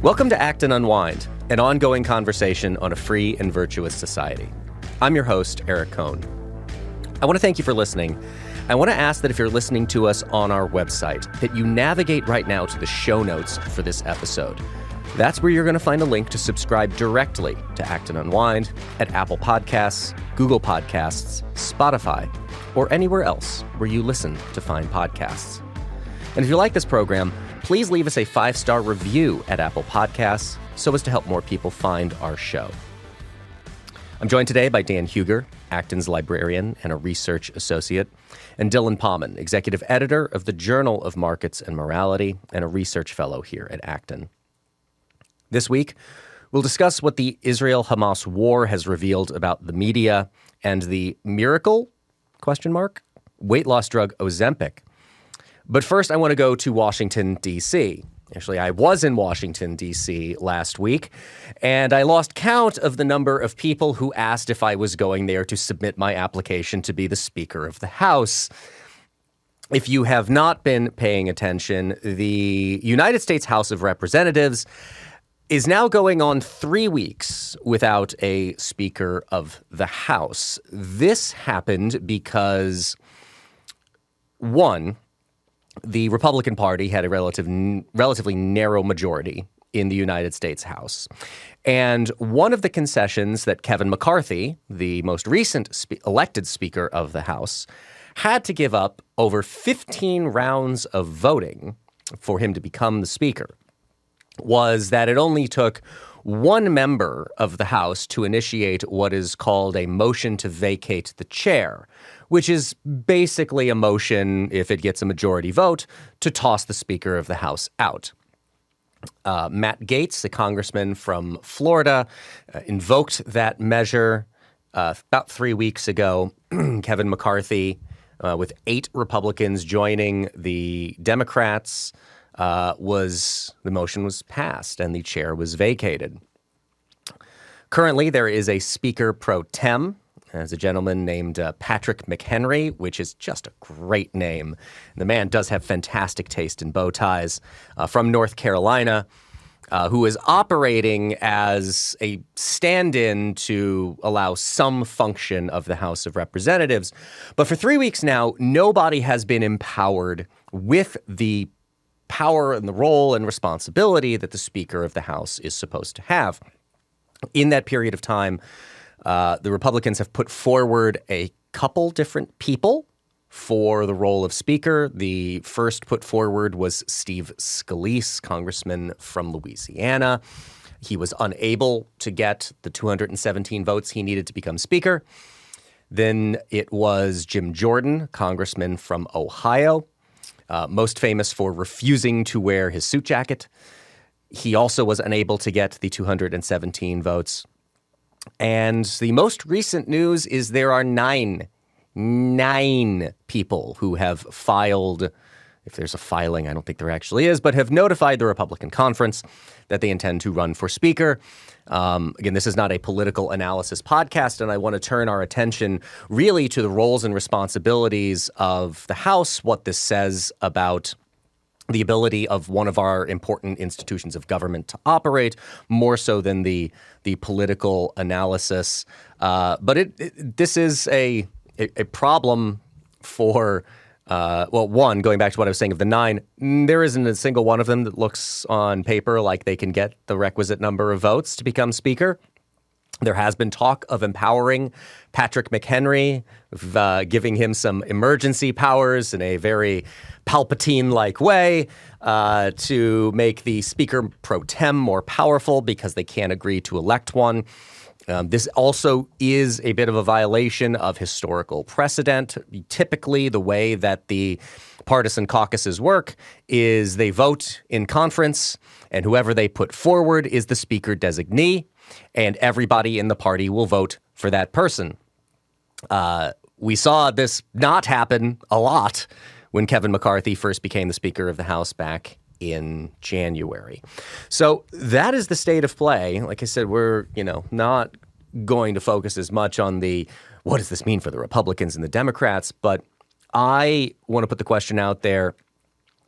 Welcome to Acton Unwind, an ongoing conversation on a free and virtuous society. I'm your host, Eric Cohn. I want to thank you for listening. I want to ask that if you're listening to us on our website, that you navigate right now to the show notes for this episode. That's where you're going to find a link to subscribe directly to Acton Unwind at Apple Podcasts, Google Podcasts, Spotify, or anywhere else where you listen to find podcasts. And if you like this program, please leave us a 5-star review at Apple Podcasts so as to help more people find our show. I'm joined today by Dan Huger, Acton's librarian and a research associate, and Dylan Pauman, executive editor of the Journal of Markets and Morality and a research fellow here at Acton. This week, we'll discuss what the Israel-Hamas war has revealed about the media and the miracle, weight loss drug Ozempic. But first, I want to go to Washington, D.C. Actually, I was in Washington, D.C. last week, and I lost count of the number of people who asked if I was going there to submit my application to be the Speaker of the House. If you have not been paying attention, the United States House of Representatives is now going on 3 weeks without a Speaker of the House. This happened because, one, the Republican Party had a relatively narrow majority in the United States House. And one of the concessions that Kevin McCarthy, the most recent elected Speaker of the House, had to give up over 15 rounds of voting for him to become the Speaker was that it only took one member of the House to initiate what is called a motion to vacate the chair, which is basically a motion, if it gets a majority vote, to toss the Speaker of the House out. Matt Gaetz, a congressman from Florida, invoked that measure about 3 weeks ago. Kevin McCarthy, with 8 Republicans joining the Democrats, the motion was passed and the chair was vacated. Currently, there is a Speaker pro tem. There's a gentleman named Patrick McHenry, which is just a great name. The man does have fantastic taste in bow ties, from North Carolina, who is operating as a stand-in to allow some function of the House of Representatives. But for 3 weeks now, nobody has been empowered with the power and the role and responsibility that the Speaker of the House is supposed to have. In that period of time, the Republicans have put forward a couple different people for the role of Speaker. The first put forward was Steve Scalise, congressman from Louisiana. He was unable to get the 217 votes he needed to become Speaker. Then it was Jim Jordan, congressman from Ohio, most famous for refusing to wear his suit jacket. He also was unable to get the 217 votes. And the most recent news is there are nine people who have filed, if there's a filing, I don't think there actually is, but have notified the Republican conference that they intend to run for Speaker. Again, this is not a political analysis podcast, and I want to turn our attention really to the roles and responsibilities of the House, what this says about the ability of one of our important institutions of government to operate, more so than the political analysis. But this is a problem for, one, going back to what I was saying of the 9, there isn't a single one of them that looks on paper like they can get the requisite number of votes to become Speaker. There has been talk of empowering Patrick McHenry, giving him some emergency powers in a very Palpatine-like way to make the Speaker pro tem more powerful because they can't agree to elect one. This also is a bit of a violation of historical precedent. Typically, the way that the partisan caucuses work is they vote in conference, and whoever they put forward is the Speaker designee, and everybody in the party will vote for that person. We saw this not happen a lot when Kevin McCarthy first became the Speaker of the House back in January. So that is the state of play. Like I said, we're, not going to focus as much on what does this mean for the Republicans and the Democrats, but I want to put the question out there.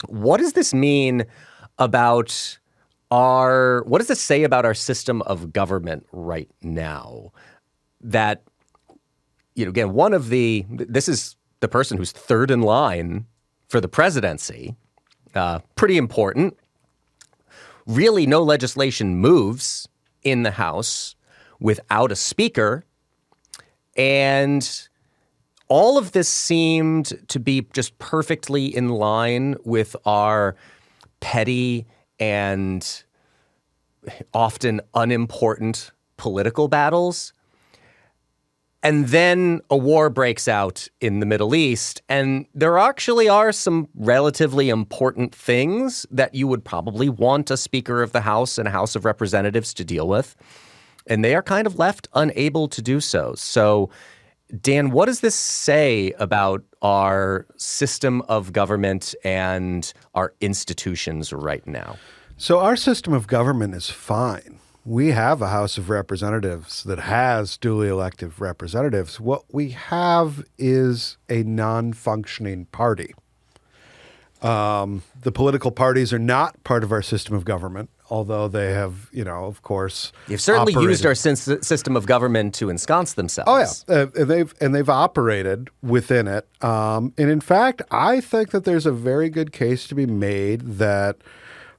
What does this mean about what does this say about our system of government right now? That, again, this is the person who's third in line for the presidency. Pretty important. Really, no legislation moves in the House without a speaker. And all of this seemed to be just perfectly in line with our petty and often unimportant political battles. And then a war breaks out in the Middle East, and there actually are some relatively important things that you would probably want a Speaker of the House and a House of Representatives to deal with, and they are kind of left unable to do so. So, Dan, what does this say about our system of government and our institutions right now? So our system of government is fine. We have a House of Representatives that has duly elected representatives. What we have is a non-functioning party. The political parties are not part of our system of government, although they have, of course, they've certainly used our system of government to ensconce themselves. Oh yeah, they've operated within it. And in fact, I think that there's a very good case to be made that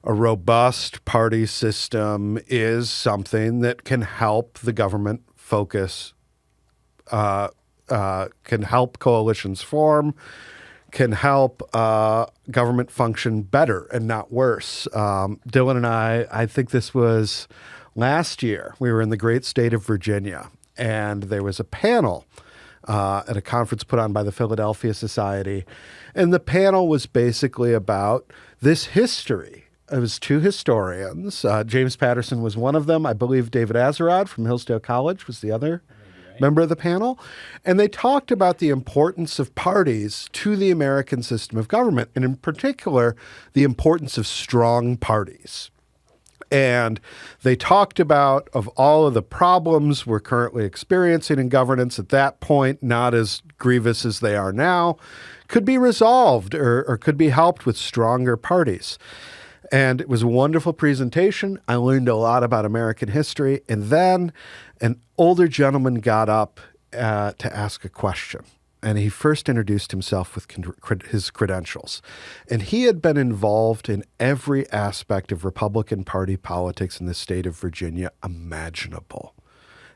a robust party system is something that can help the government focus, can help coalitions form, can help government function better and not worse. Dylan and I think this was last year, we were in the great state of Virginia, and there was a panel at a conference put on by the Philadelphia Society. And the panel was basically about this history. It was two historians. James Patterson was one of them. I believe David Azerrad from Hillsdale College was the other member of the panel. And they talked about the importance of parties to the American system of government, and in particular, the importance of strong parties. And they talked about of all of the problems we're currently experiencing in governance at that point, not as grievous as they are now, could be resolved or could be helped with stronger parties. And it was a wonderful presentation. I learned a lot about American history. And then an older gentleman got up to ask a question. And he first introduced himself with his credentials. And he had been involved in every aspect of Republican Party politics in the state of Virginia imaginable.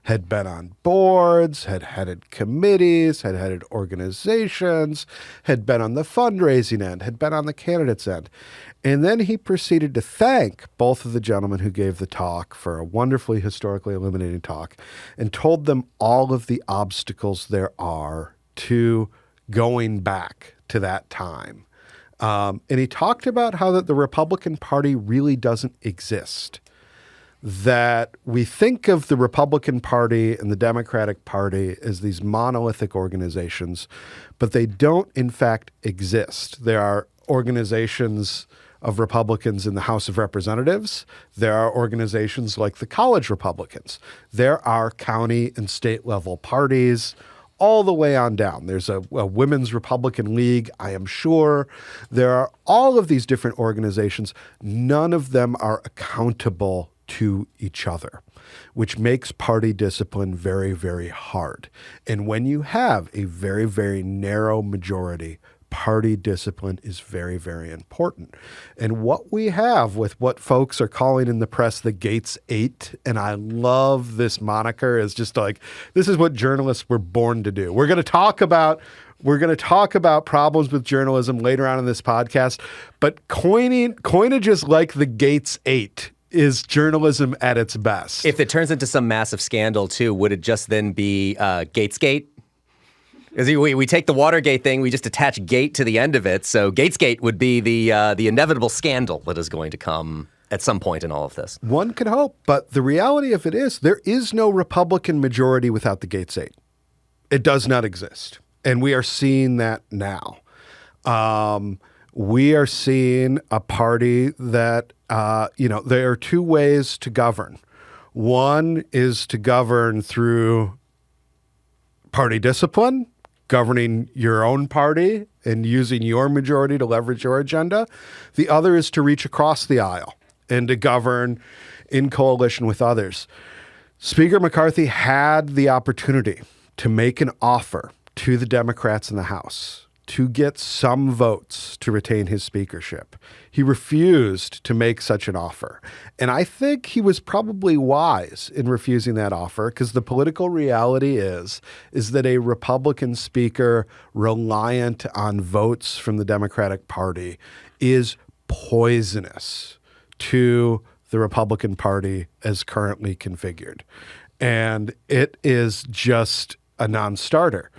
Had been on boards, had headed committees, had headed organizations, had been on the fundraising end, had been on the candidates end. And then he proceeded to thank both of the gentlemen who gave the talk for a wonderfully historically illuminating talk, and told them all of the obstacles there are to going back to that time. And he talked about how that the Republican Party really doesn't exist. That we think of the Republican Party and the Democratic Party as these monolithic organizations, but they don't in fact exist. There are organizations of Republicans in the House of Representatives. There are organizations like the College Republicans. There are county and state level parties all the way on down. There's a Women's Republican League, I am sure. There are all of these different organizations. None of them are accountable to each other, which makes party discipline very, very hard. And when you have a very, very narrow majority, party discipline is very, very important. And what we have with what folks are calling in the press the Gates 8, and I love this moniker, is just like, this is what journalists were born to do. We're going to talk about problems with journalism later on in this podcast, but coinages like the Gates 8 is journalism at its best. If it turns into some massive scandal too, would it just then be Gatesgate? Because we take the Watergate thing, we just attach gate to the end of it. So Gatesgate would be the inevitable scandal that is going to come at some point in all of this. One could hope, but the reality of it is there is no Republican majority without the Gates 8. It does not exist. And we are seeing that now. We are seeing a party that, there are two ways to govern. One is to govern through party discipline, governing your own party and using your majority to leverage your agenda. The other is to reach across the aisle and to govern in coalition with others. Speaker McCarthy had the opportunity to make an offer to the Democrats in the House to get some votes to retain his speakership. He refused to make such an offer. And I think he was probably wise in refusing that offer, because the political reality is that a Republican speaker reliant on votes from the Democratic Party is poisonous to the Republican Party as currently configured. And it is just a non-starter.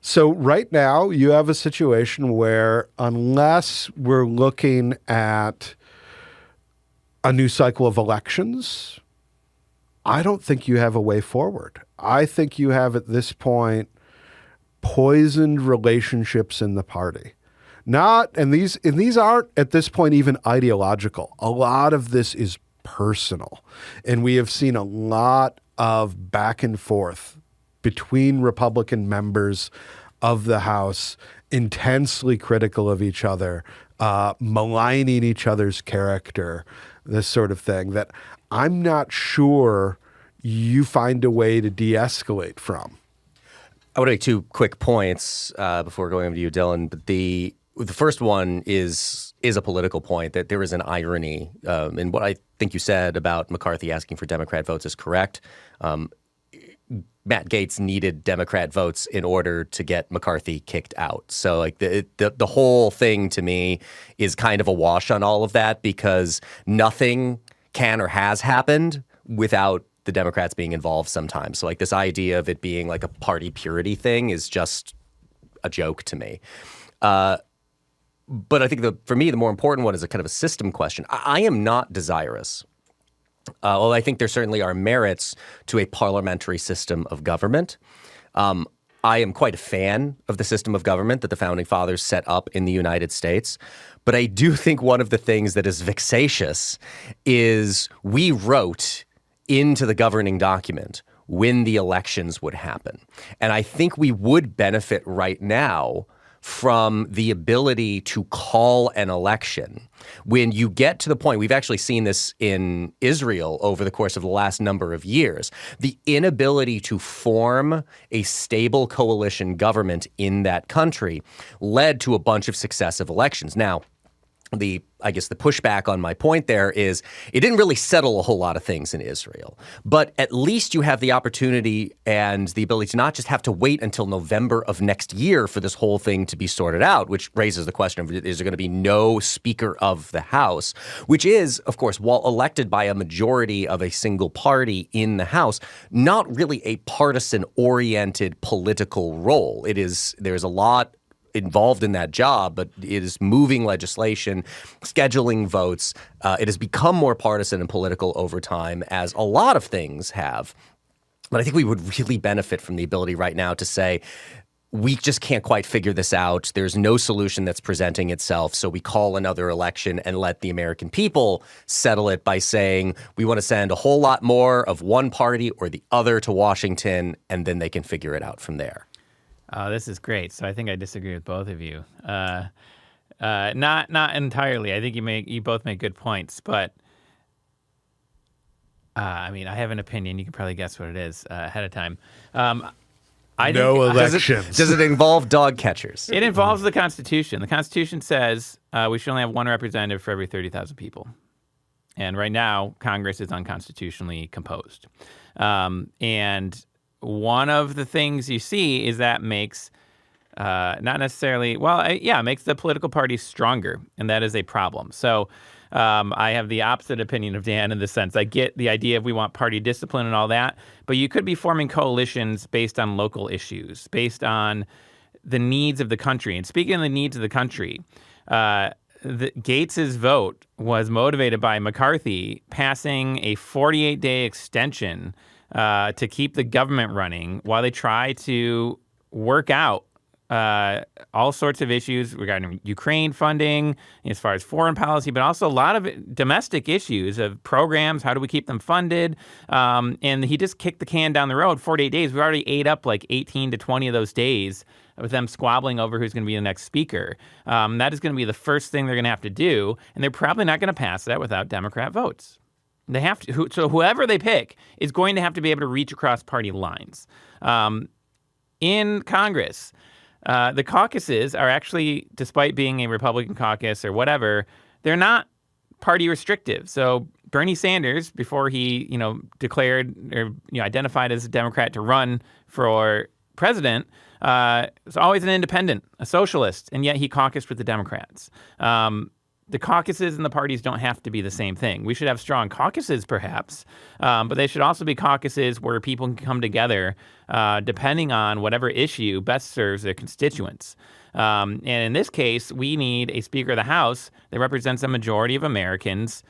So right now, you have a situation where unless we're looking at a new cycle of elections, I don't think you have a way forward. I think you have at this point poisoned relationships in the party. And these aren't at this point even ideological. A lot of this is personal. And we have seen a lot of back and forth between Republican members of the House, intensely critical of each other, maligning each other's character, this sort of thing that I'm not sure you find a way to de-escalate from. I want to make two quick points before going over to you, Dylan. But the first one is a political point, that there is an irony in what I think you said about McCarthy asking for Democrat votes is correct. Matt Gaetz needed Democrat votes in order to get McCarthy kicked out. So like the whole thing to me is kind of a wash on all of that, because nothing can or has happened without the Democrats being involved sometimes. So like this idea of it being like a party purity thing is just a joke to me. But I think for me, the more important one is a kind of a system question. I am not desirous. Well, I think there certainly are merits to a parliamentary system of government. I am quite a fan of the system of government that the Founding Fathers set up in the United States. But I do think one of the things that is vexatious is we wrote into the governing document when the elections would happen. And I think we would benefit right now from the ability to call an election. When you get to the point, we've actually seen this in Israel over the course of the last number of years, the inability to form a stable coalition government in that country led to a bunch of successive elections. Now, I guess the pushback on my point there is it didn't really settle a whole lot of things in Israel, but at least you have the opportunity and the ability to not just have to wait until November of next year for this whole thing to be sorted out, which raises the question of, is there going to be no Speaker of the House, which is, of course, while elected by a majority of a single party in the House, not really a partisan-oriented political role. There's a lot involved in that job, but it is moving legislation, scheduling votes. It has become more partisan and political over time, as a lot of things have. But I think we would really benefit from the ability right now to say, we just can't quite figure this out. There's no solution that's presenting itself. So we call another election and let the American people settle it by saying we want to send a whole lot more of one party or the other to Washington, and then they can figure it out from there. Oh, this is great. So I think I disagree with both of you. Not entirely. I think you both make good points, but I mean, I have an opinion. You can probably guess what it is ahead of time. No elections. Does it involve dog catchers? It involves the Constitution. The Constitution says we should only have one representative for every 30,000 people. And right now, Congress is unconstitutionally composed. And one of the things you see is that makes not necessarily, makes the political parties stronger, and that is a problem. So I have the opposite opinion of Dan in the sense I get the idea of we want party discipline and all that, but you could be forming coalitions based on local issues, based on the needs of the country. And speaking of the needs of the country, Gaetz's vote was motivated by McCarthy passing a 48-day extension to keep the government running while they try to work out all sorts of issues regarding Ukraine funding, as far as foreign policy, but also a lot of domestic issues of programs. How do we keep them funded? And he just kicked the can down the road. 48 days. We already ate up like 18 to 20 of those days with them squabbling over who's going to be the next speaker. That is going to be the first thing they're going to have to do, and they're probably not going to pass that without Democrat votes. They have to. So whoever they pick is going to have to be able to reach across party lines. In Congress, the caucuses are actually, despite being a Republican caucus or whatever, they're not party restrictive. So Bernie Sanders, before he, declared or identified as a Democrat to run for president, was always an independent, a socialist, and yet he caucused with the Democrats. The caucuses and the parties don't have to be the same thing. We should have strong caucuses, perhaps, but they should also be caucuses where people can come together depending on whatever issue best serves their constituents. And in this case, we need a Speaker of the House that represents a majority of Americans'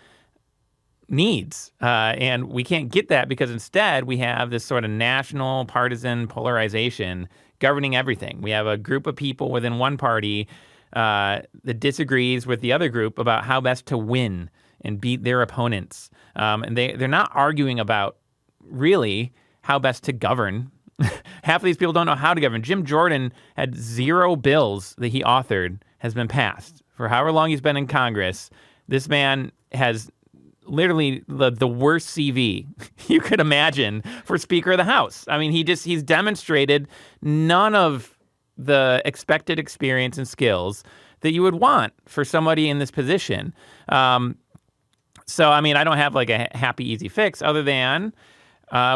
needs. And we can't get that because instead we have this sort of national partisan polarization governing everything. We have a group of people within one party that disagrees with the other group about how best to win and beat their opponents. And they're not arguing about really how best to govern. Half of these people don't know how to govern. Jim Jordan had 0 bills that he authored has been passed. For however long he's been in Congress, this man has literally the worst CV you could imagine for Speaker of the House. I mean, he's demonstrated none of the expected experience and skills that you would want for somebody in this position. So, I mean, I don't have like a happy, easy fix other than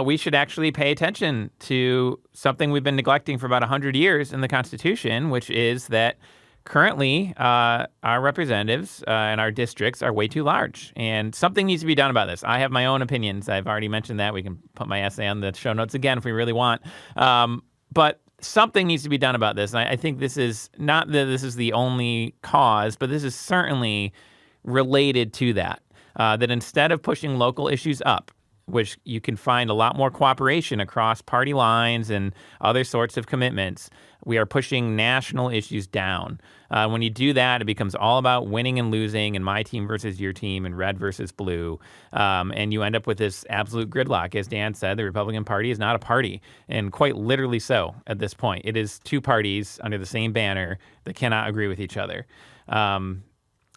we should actually pay attention to something we've been neglecting for about 100 years in the Constitution, which is that currently our representatives and our districts are way too large, and something needs to be done about this. I have my own opinions. I've already mentioned that. We can put my essay on the show notes again if we really want. But something needs to be done about this. And I think this is not that this is the only cause, but this is certainly related to that. That instead of pushing local issues up, which you can find a lot more cooperation across party lines and other sorts of commitments, we are pushing national issues down. When you do that, it becomes all about winning and losing and my team versus your team and red versus blue. And you end up with this absolute gridlock. As Dan said, the Republican Party is not a party, and quite literally so at this point. It is 2 parties under the same banner that cannot agree with each other.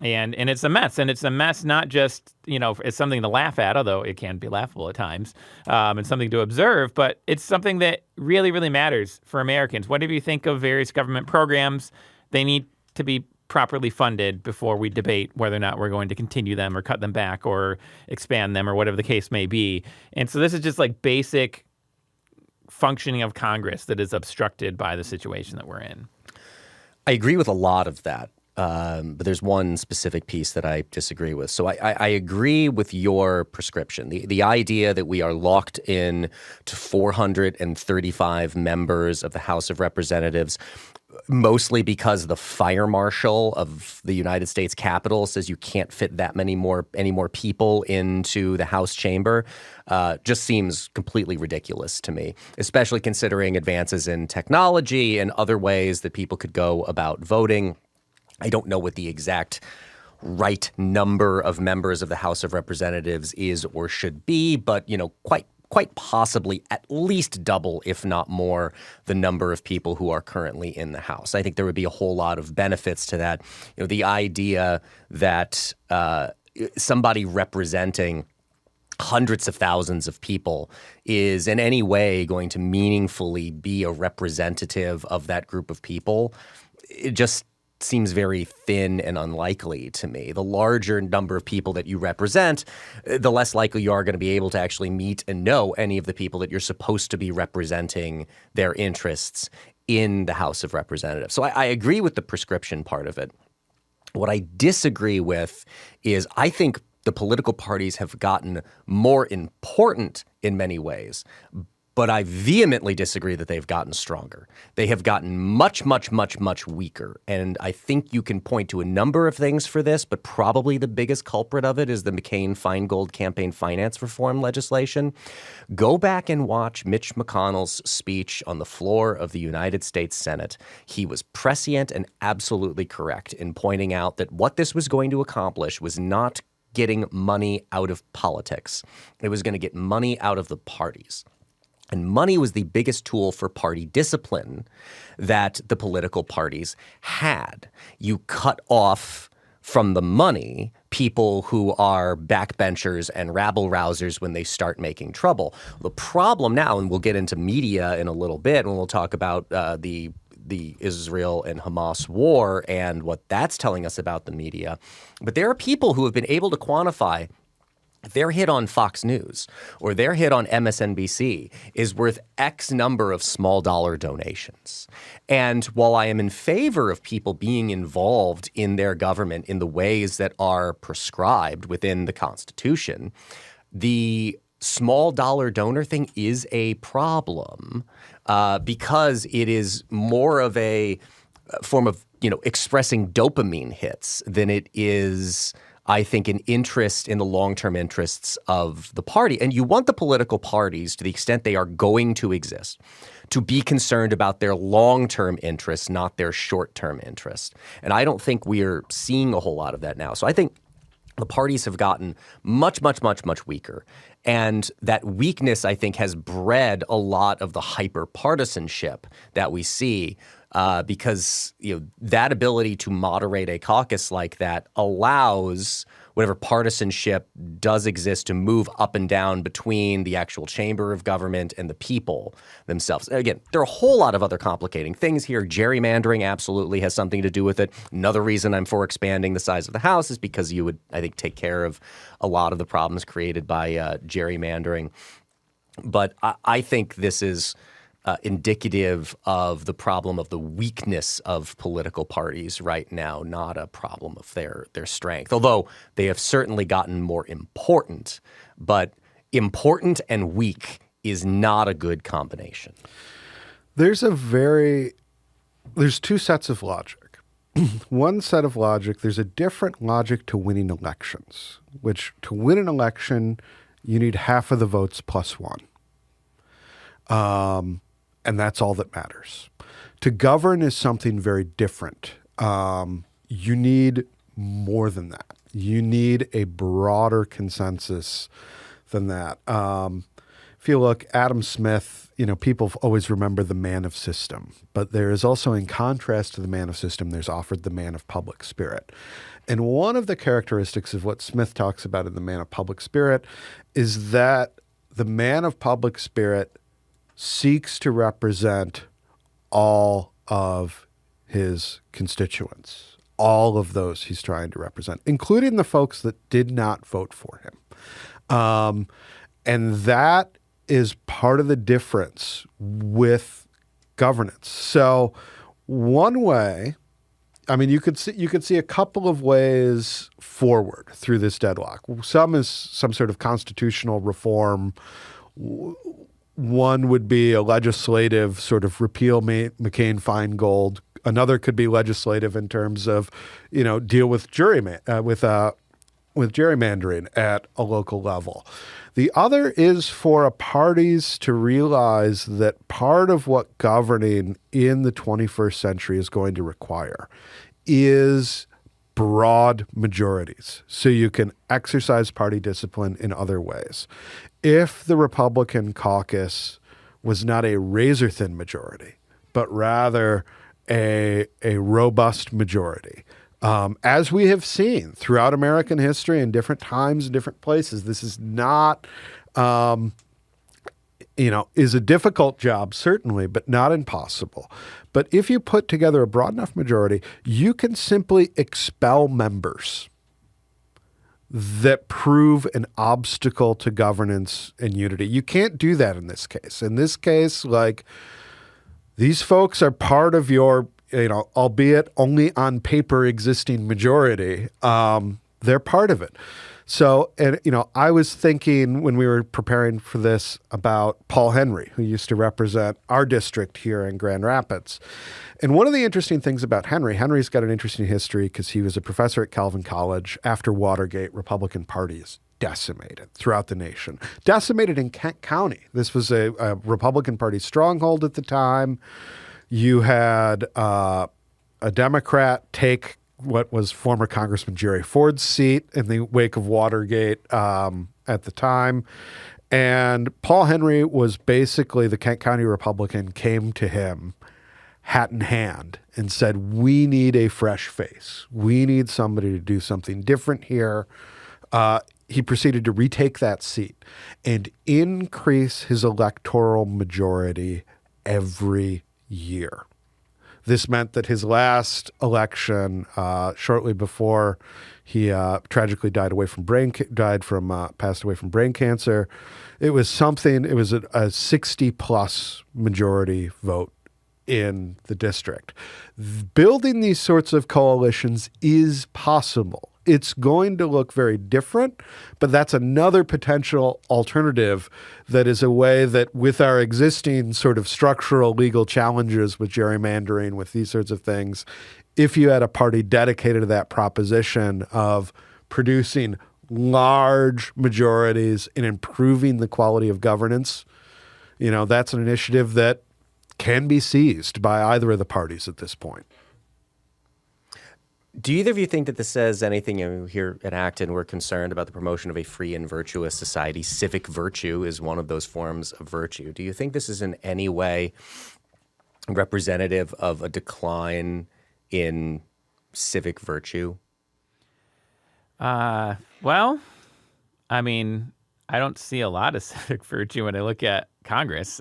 And it's a mess. And it's a mess not just, it's something to laugh at, although it can be laughable at times, and something to observe, but it's something that really, really matters for Americans. Whatever you think of various government programs, they need to be properly funded before we debate whether or not we're going to continue them or cut them back or expand them or whatever the case may be. And so this is just like basic functioning of Congress that is obstructed by the situation that we're in. I agree with a lot of that. But there's one specific piece that I disagree with. So I agree with your prescription. The idea that we are locked in to 435 members of the House of Representatives, mostly because the fire marshal of the United States Capitol says you can't fit that any more people into the House chamber, just seems completely ridiculous to me, especially considering advances in technology and other ways that people could go about voting. I don't know what the exact right number of members of the House of Representatives is or should be, but, quite possibly at least double, if not more, the number of people who are currently in the House. I think there would be a whole lot of benefits to that. The idea that somebody representing hundreds of thousands of people is in any way going to meaningfully be a representative of that group of people, it just seems very thin and unlikely to me. The larger number of people that you represent, the less likely you are going to be able to actually meet and know any of the people that you're supposed to be representing their interests in the House of Representatives. So I agree with the prescription part of it. What I disagree with is I think the political parties have gotten more important in many ways, but I vehemently disagree that they've gotten stronger. They have gotten much, much, much, much weaker. And I think you can point to a number of things for this, but probably the biggest culprit of it is the McCain-Feingold campaign finance reform legislation. Go back and watch Mitch McConnell's speech on the floor of the United States Senate. He was prescient and absolutely correct in pointing out that what this was going to accomplish was not getting money out of politics. It was going to get money out of the parties. And money was the biggest tool for party discipline that the political parties had. You cut off from the money people who are backbenchers and rabble-rousers when they start making trouble. The problem now, and we'll get into media in a little bit, and we'll talk about the Israel and Hamas war and what that's telling us about the media. But there are people who have been able to quantify their hit on Fox News or their hit on MSNBC is worth X number of small dollar donations. And while I am in favor of people being involved in their government in the ways that are prescribed within the Constitution, the small dollar donor thing is a problem because it is more of a form of, expressing dopamine hits than it is, I think, an interest in the long-term interests of the party. And you want the political parties, to the extent they are going to exist, to be concerned about their long-term interests, not their short-term interests. And I don't think we are seeing a whole lot of that now. So I think the parties have gotten much, much, much, much weaker. And that weakness, I think, has bred a lot of the hyper-partisanship that we see because that ability to moderate a caucus like that allows whatever partisanship does exist to move up and down between the actual chamber of government and the people themselves. Again, there are a whole lot of other complicating things here. Gerrymandering absolutely has something to do with it. Another reason I'm for expanding the size of the House is because you would, I think, take care of a lot of the problems created by gerrymandering. But I think this is indicative of the problem of the weakness of political parties right now, not a problem of their strength. Although they have certainly gotten more important, but important and weak is not a good combination. There's two sets of logic. One set of logic, there's a different logic to winning elections, which to win an election, you need half of the votes plus one. And that's all that matters. To govern is something very different. You need more than that. You need a broader consensus than that. If you look, Adam Smith, people always remember the man of system, but there is also, in contrast to the man of system, there's offered the man of public spirit. And one of the characteristics of what Smith talks about in the man of public spirit is that the man of public spirit seeks to represent all of his constituents, all of those he's trying to represent, including the folks that did not vote for him. And that is part of the difference with governance. So one way, you could see a couple of ways forward through this deadlock. Some is some sort of constitutional reform. One would be a legislative sort of repeal McCain-Feingold. Another could be legislative in terms of, deal with gerrymandering at a local level. The other is for parties to realize that part of what governing in the 21st century is going to require is broad majorities, so you can exercise party discipline in other ways. If the Republican caucus was not a razor-thin majority, but rather a robust majority, as we have seen throughout American history in different times and different places, this is not, is a difficult job, certainly, but not impossible. But if you put together a broad enough majority, you can simply expel members that prove an obstacle to governance and unity. You can't do that in this case. In this case, these folks are part of your, albeit only on paper existing majority, they're part of it. So, I was thinking when we were preparing for this about Paul Henry, who used to represent our district here in Grand Rapids. And one of the interesting things about Henry's got an interesting history because he was a professor at Calvin College. After Watergate, Republican Party is decimated throughout the nation. Decimated in Kent County. This was a Republican Party stronghold at the time. You had a Democrat take what was former Congressman Jerry Ford's seat in the wake of Watergate at the time. And Paul Henry was basically, the Kent County Republican came to him hat in hand and said, we need a fresh face. We need somebody to do something different here. He proceeded to retake that seat and increase his electoral majority every year. This meant that his last election, shortly before he tragically passed away from brain cancer, it was a 60-plus majority vote in the district. Building these sorts of coalitions is possible. It's going to look very different, but that's another potential alternative that is a way that with our existing sort of structural legal challenges with gerrymandering, with these sorts of things, if you had a party dedicated to that proposition of producing large majorities and improving the quality of governance, that's an initiative that can be seized by either of the parties at this point. Do either of you think that this says anything? Here at Acton, we're concerned about the promotion of a free and virtuous society. Civic virtue is one of those forms of virtue. Do you think this is in any way representative of a decline in civic virtue? Well, I mean, I don't see a lot of civic virtue when I look at Congress.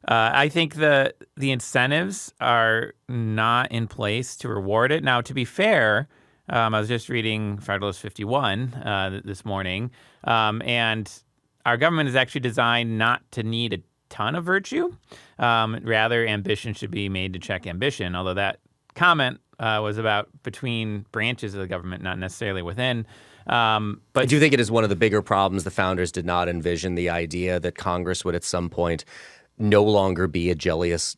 I think the incentives are not in place to reward it. Now, to be fair, I was just reading Federalist 51 this morning, and our government is actually designed not to need a ton of virtue. Rather, ambition should be made to check ambition, although that comment was about between branches of the government, not necessarily within. But do you think it is one of the bigger problems the founders did not envision the idea that Congress would at some point no longer be a jealous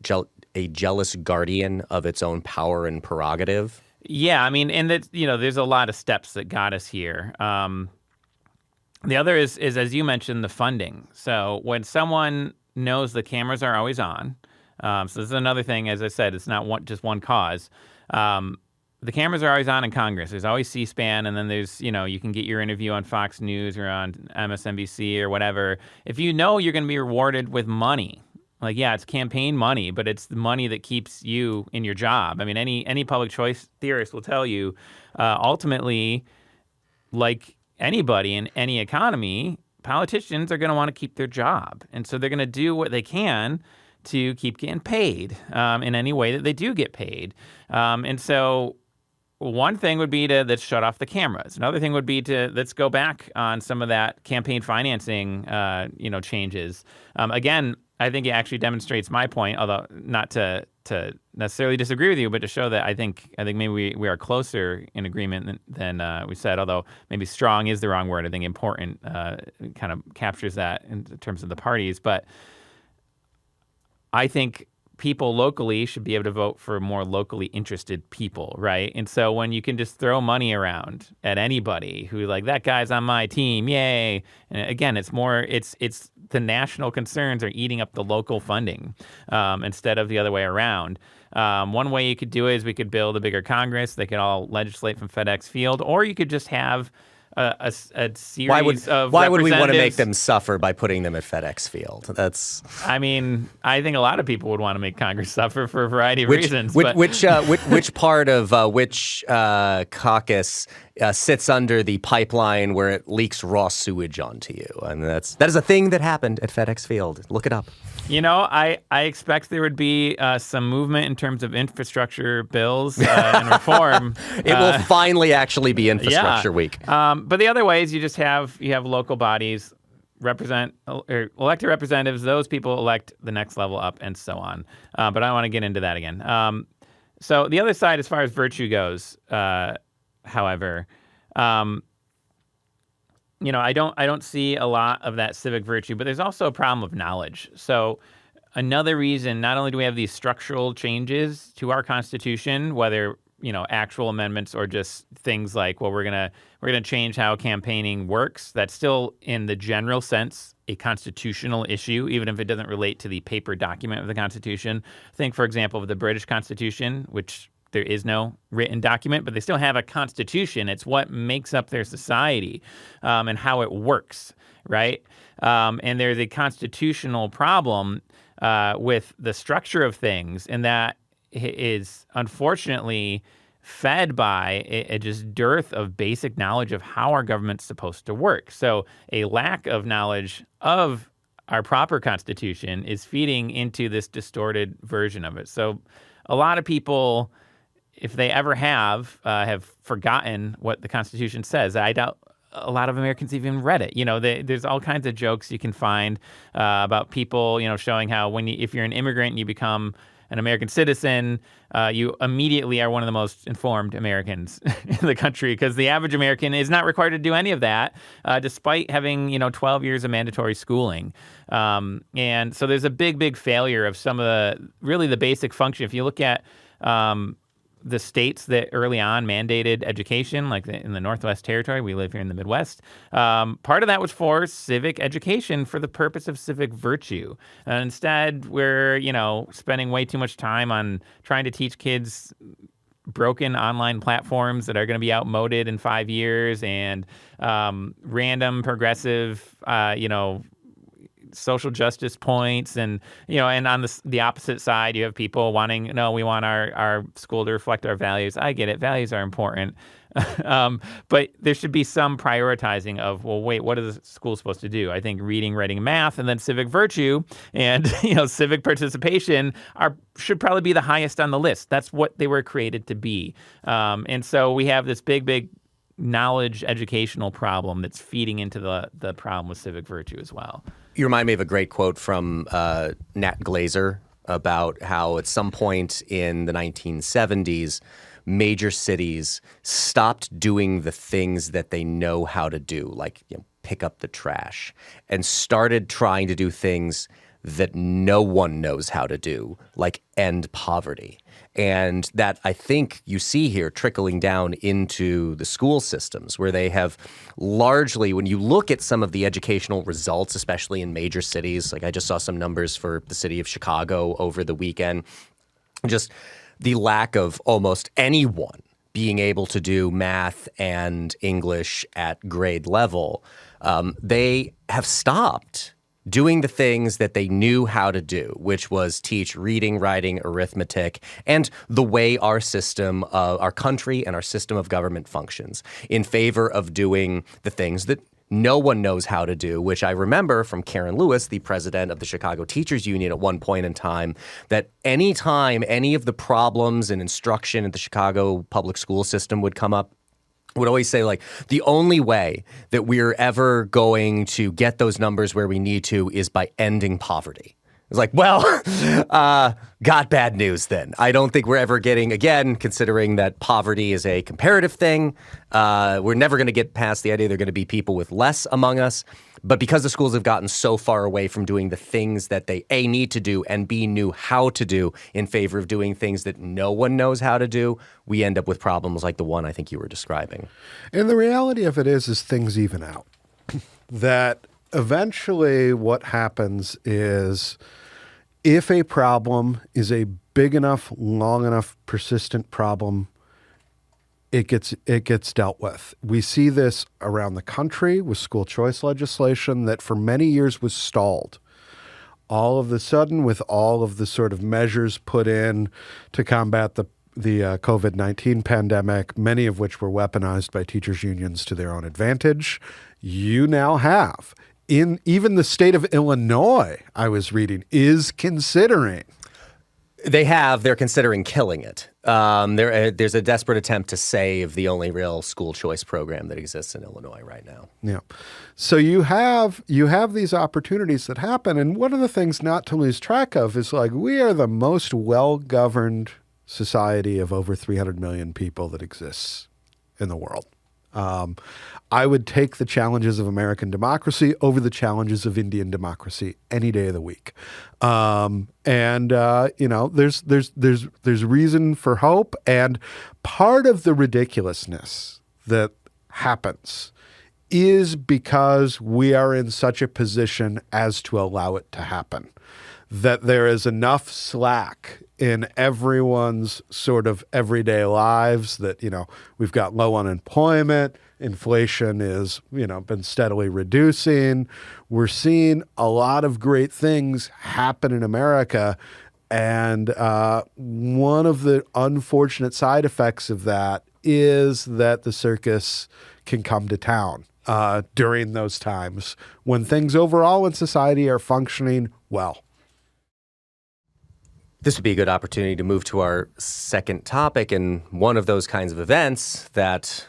guardian of its own power and prerogative? Yeah, I mean, and that there's a lot of steps that got us here. The other is as you mentioned, the funding. So when someone knows the cameras are always on, so this is another thing. As I said, it's not just one cause. The cameras are always on in Congress. There's always C-SPAN, and then there's, you can get your interview on Fox News or on MSNBC or whatever. If you know you're going to be rewarded with money, like, yeah, it's campaign money, but it's the money that keeps you in your job. I mean, any public choice theorist will tell you, ultimately, like anybody in any economy, politicians are going to want to keep their job. And so they're going to do what they can to keep getting paid in any way that they do get paid. And so one thing would be to let's shut off the cameras. Another thing would be to let's go back on some of that campaign financing, changes. Again, I think it actually demonstrates my point, although not to necessarily disagree with you, but to show that I think maybe we are closer in agreement than we said, although maybe strong is the wrong word. I think important kind of captures that in terms of the parties. But I think people locally should be able to vote for more locally interested people, right? And so when you can just throw money around at anybody who like, that guy's on my team, yay. And again, it's the national concerns are eating up the local funding instead of the other way around. One way you could do it is we could build a bigger Congress. They could all legislate from FedEx Field, or you could just have a series of why would we want to make them suffer by putting them at FedEx Field? I mean, I think a lot of people would want to make Congress suffer for a variety of reasons. Which part of which caucus sits under the pipeline where it leaks raw sewage onto you? And that is a thing that happened at FedEx Field. Look it up. I expect there would be some movement in terms of infrastructure bills and reform. It will finally actually be Infrastructure Week. But the other way is you have local bodies represent or elected representatives. Those people elect the next level up, and so on. But I don't want to get into that again. So the other side, as far as virtue goes, however, I don't see a lot of that civic virtue, but there's also a problem of knowledge. So another reason, not only do we have these structural changes to our Constitution, whether actual amendments or just things like, well, we're gonna change how campaigning works. That's still, in the general sense, a constitutional issue, even if it doesn't relate to the paper document of the Constitution. Think, for example, of the British Constitution, which there is no written document, but they still have a constitution. It's what makes up their society and how it works, right? And there's a constitutional problem with the structure of things, and that is unfortunately fed by a just dearth of basic knowledge of how our government's supposed to work. So a lack of knowledge of our proper constitution is feeding into this distorted version of it. So a lot of people, if they ever have forgotten what the Constitution says. I doubt a lot of Americans even read it. There's all kinds of jokes you can find about people, showing how if you're an immigrant and you become an American citizen, you immediately are one of the most informed Americans in the country, because the average American is not required to do any of that, despite having 12 years of mandatory schooling. And so there's a big failure of some of the basic function. If you look at the states that early on mandated education, like in the Northwest Territory, we live here in the Midwest, part of that was for civic education for the purpose of civic virtue. And instead, we're, spending way too much time on trying to teach kids broken online platforms that are going to be outmoded in 5 years, and random progressive, social justice points, and and on the opposite side, you have people wanting, no, we want our school to reflect our values. I get it, values are important, but there should be some prioritizing of, well, wait, what is the school supposed to do? I think reading, writing, math, and then civic virtue and civic participation should probably be the highest on the list. That's what they were created to be, and so we have this big knowledge educational problem that's feeding into the problem with civic virtue as well. You remind me of a great quote from Nat Glazer about how at some point in the 1970s, major cities stopped doing the things that they know how to do, like pick up the trash, and started trying to do things that no one knows how to do, like end poverty. And that, I think, you see here trickling down into the school systems, where they have largely, when you look at some of the educational results, especially in major cities, like I just saw some numbers for the city of Chicago over the weekend, just the lack of almost anyone being able to do math and English at grade level, they have stopped doing the things that they knew how to do, which was teach reading, writing, arithmetic, and the way our system, our country and our system of government functions, in favor of doing the things that no one knows how to do, which I remember from Karen Lewis, the president of the Chicago Teachers Union at one point in time, that anytime any of the problems in instruction in the Chicago public school system would come up, would always say, like, the only way that we're ever going to get those numbers where we need to is by ending poverty. It's like, well, got bad news then. I don't think we're ever getting, again, considering that poverty is a comparative thing, we're never going to get past the idea there are going to be people with less among us. But because the schools have gotten so far away from doing the things that they, A, need to do, and B, knew how to do in favor of doing things that no one knows how to do, we end up with problems like the one I think you were describing. And the reality of it is things even out. That eventually what happens is, if a problem is a big enough, long enough, persistent problem, it gets dealt with. We see this around the country with school choice legislation that for many years was stalled. All of a sudden, with all of the sort of measures put in to combat the COVID-19 pandemic, many of which were weaponized by teachers' unions to their own advantage, you now have, in even the state of Illinois, I was reading, is considering. They're considering killing it. There's a desperate attempt to save the only real school choice program that exists in Illinois right now. Yeah. So you have these opportunities that happen. And one of the things not to lose track of is, like, we are the most well-governed society of over 300 million people that exists in the world. I would take the challenges of American democracy over the challenges of Indian democracy any day of the week. There's reason for hope. And part of the ridiculousness that happens is because we are in such a position as to allow it to happen. that there is enough slack in everyone's sort of everyday lives that, we've got low unemployment, inflation is, been steadily reducing. We're seeing a lot of great things happen in America. And one of the unfortunate side effects of that is that the circus can come to town during those times when things overall in society are functioning well. This would be a good opportunity to move to our second topic, and one of those kinds of events that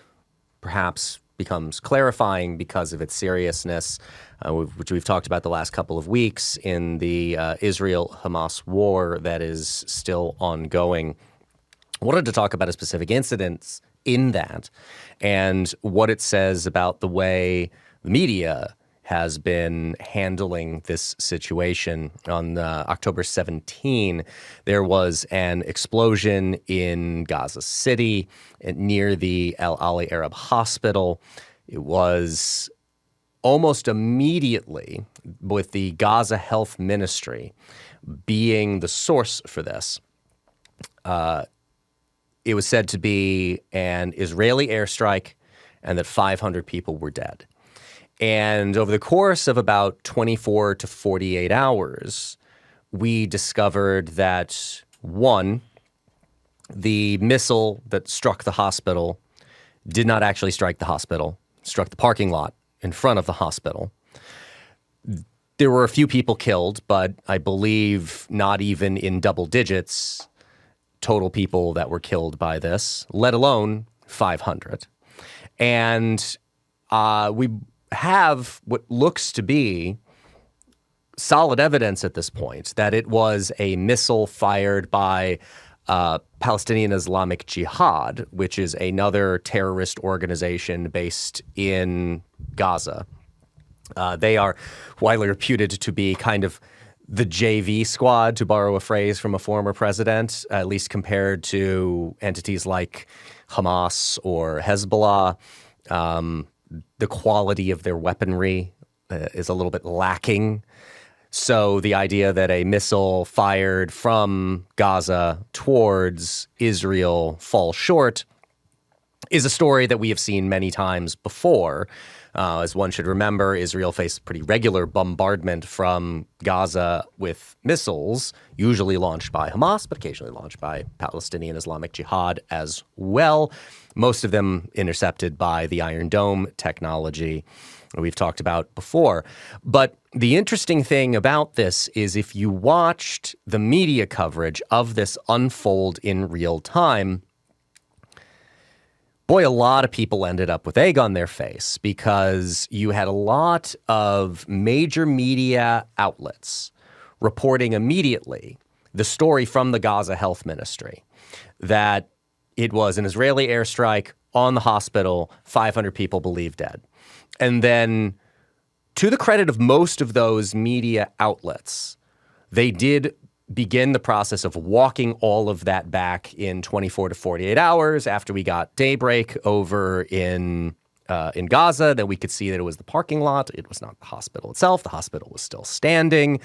perhaps becomes clarifying because of its seriousness, which we've talked about the last couple of weeks in the Israel-Hamas war that is still ongoing. I wanted to talk about a specific incident in that and what it says about the way the media has been handling this situation. On October 17, there was an explosion in Gaza City near the Al Ali Arab Hospital. It was almost immediately, with the Gaza Health Ministry being the source for this, it was said to be an Israeli airstrike and that 500 people were dead. And over the course of about 24 to 48 hours, we discovered that, one, the missile that struck the hospital did not actually strike the hospital, struck the parking lot in front of the hospital. There were a few people killed, but I believe not even in double digits total people that were killed by this, let alone 500. And we have what looks to be solid evidence at this point that it was a missile fired by Palestinian Islamic Jihad, which is another terrorist organization based in Gaza. They are widely reputed to be kind of the JV squad, to borrow a phrase from a former president, at least compared to entities like Hamas or Hezbollah. The quality of their weaponry is a little bit lacking. So the idea that a missile fired from Gaza towards Israel falls short is a story that we have seen many times before. As one should remember, Israel faced pretty regular bombardment from Gaza with missiles, usually launched by Hamas, but occasionally launched by Palestinian Islamic Jihad as well. Most of them intercepted by the Iron Dome technology we've talked about before. But the interesting thing about this is if you watched the media coverage of this unfold in real time, boy, a lot of people ended up with egg on their face because you had a lot of major media outlets reporting immediately the story from the Gaza Health Ministry that it was an Israeli airstrike on the hospital, 500 people believed dead. And then, to the credit of most of those media outlets, they did begin the process of walking all of that back in 24 to 48 hours after we got daybreak over in Gaza. Then we could see that it was the parking lot. It was not the hospital itself. The hospital was still standing.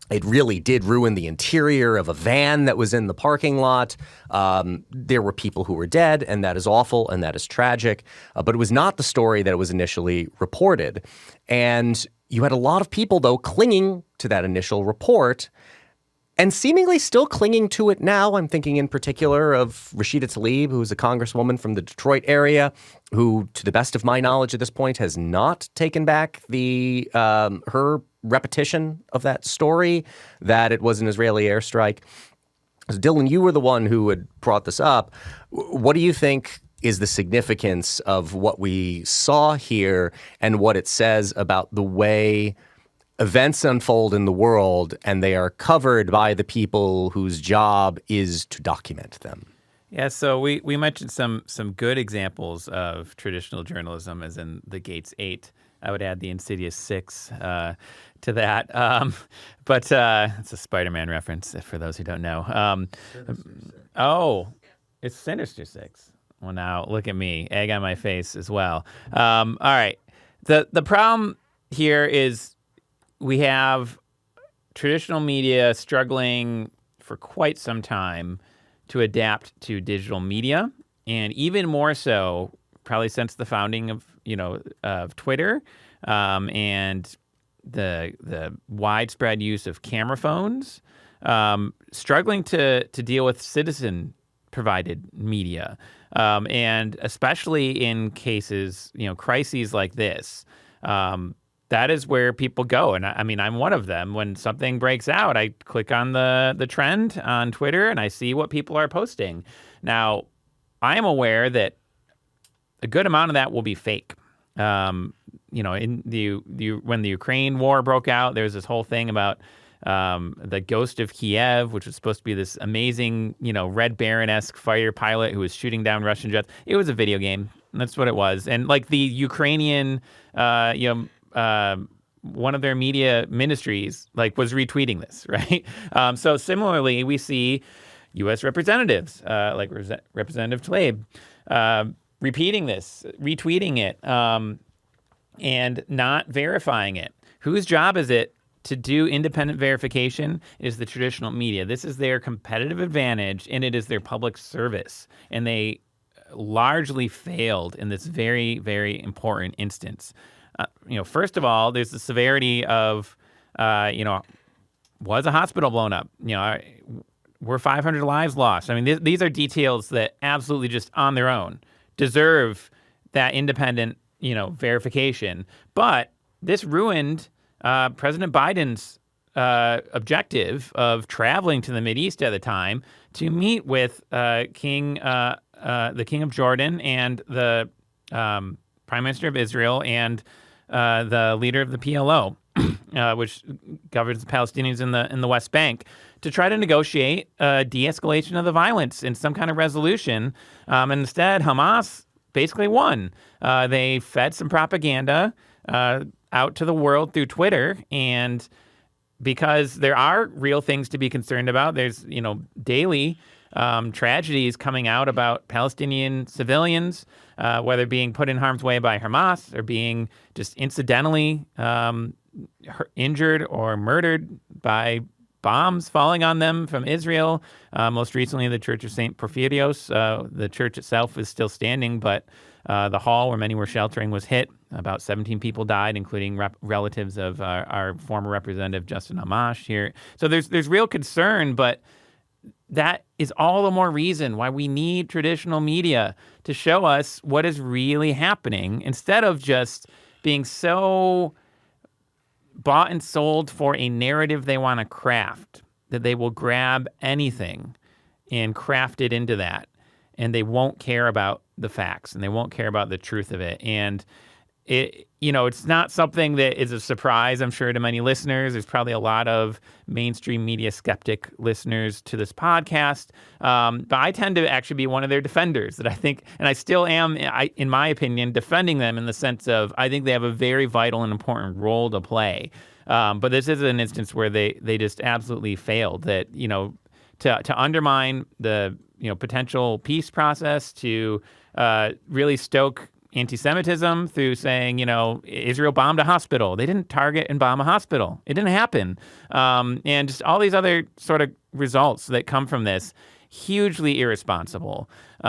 It really did ruin the interior of a van that was in the parking lot. There were people who were dead, and that is awful, and that is tragic. But it was not the story that was initially reported. And you had a lot of people, though, clinging to that initial report and seemingly still clinging to it now. I'm thinking in particular of Rashida Tlaib, who's a congresswoman from the Detroit area, who, to the best of my knowledge at this point, has not taken back her repetition of that story, that it was an Israeli airstrike. So Dylan, you were the one who had brought this up. What do you think is the significance of what we saw here and what it says about the way events unfold in the world and they are covered by the people whose job is to document them? Yeah, so we mentioned some good examples of traditional journalism, as in the Gates 8. I would add the Insidious 6 to that. But it's a Spider-Man reference for those who don't know. It's Sinister 6. Well, now look at me, egg on my face as well. All right. The problem here is we have traditional media struggling for quite some time to adapt to digital media, and even more so, probably since the founding of Twitter, and the widespread use of camera phones, struggling to deal with citizen-provided media, and especially in cases, crises like this. That is where people go. And I mean, I'm one of them. When something breaks out, I click on the trend on Twitter and I see what people are posting. Now, I am aware that a good amount of that will be fake. In when the Ukraine war broke out, there was this whole thing about the ghost of Kiev, which was supposed to be this amazing, Red Baron-esque fighter pilot who was shooting down Russian jets. It was a video game. That's what it was. And like the Ukrainian, one of their media ministries was retweeting this, right? So similarly, we see U.S. representatives like Representative Tlaib repeating this, retweeting it, and not verifying it. Whose job is it to do independent verification? It is the traditional media. This is their competitive advantage, and it is their public service. And they largely failed in this very, very important instance. First of all, there's the severity of, was a hospital blown up? Were 500 lives lost? I mean, these are details that absolutely just on their own deserve that independent, verification. But this ruined President Biden's objective of traveling to the Mideast at the time to meet with the King of Jordan and the Prime Minister of Israel and the leader of the PLO, which governs the Palestinians in the West Bank, to try to negotiate a de-escalation of the violence and some kind of resolution. And instead, Hamas basically won. They fed some propaganda out to the world through Twitter, and because there are real things to be concerned about, there's daily tragedies coming out about Palestinian civilians, whether being put in harm's way by Hamas or being just incidentally injured or murdered by bombs falling on them from Israel. Most recently, the Church of St. Porphyrios. The church itself is still standing, but the hall where many were sheltering was hit. About 17 people died, including relatives of our former representative, Justin Amash here. So there's real concern, but that is all the more reason why we need traditional media to show us what is really happening, instead of just being so bought and sold for a narrative they want to craft, that they will grab anything and craft it into that, and they won't care about the facts and they won't care about the truth of it. And it's not something that is a surprise, I'm sure, to many listeners. There's probably a lot of mainstream media skeptic listeners to this podcast. But I tend to actually be one of their defenders, that I think, and I still am, in my opinion, defending them in the sense of I think they have a very vital and important role to play. But this is an instance where they just absolutely failed. That, to undermine the potential peace process, to really stoke anti-Semitism through saying, Israel bombed a hospital. They didn't target and bomb a hospital. It didn't happen. And just all these other sort of results that come from this, hugely irresponsible. He's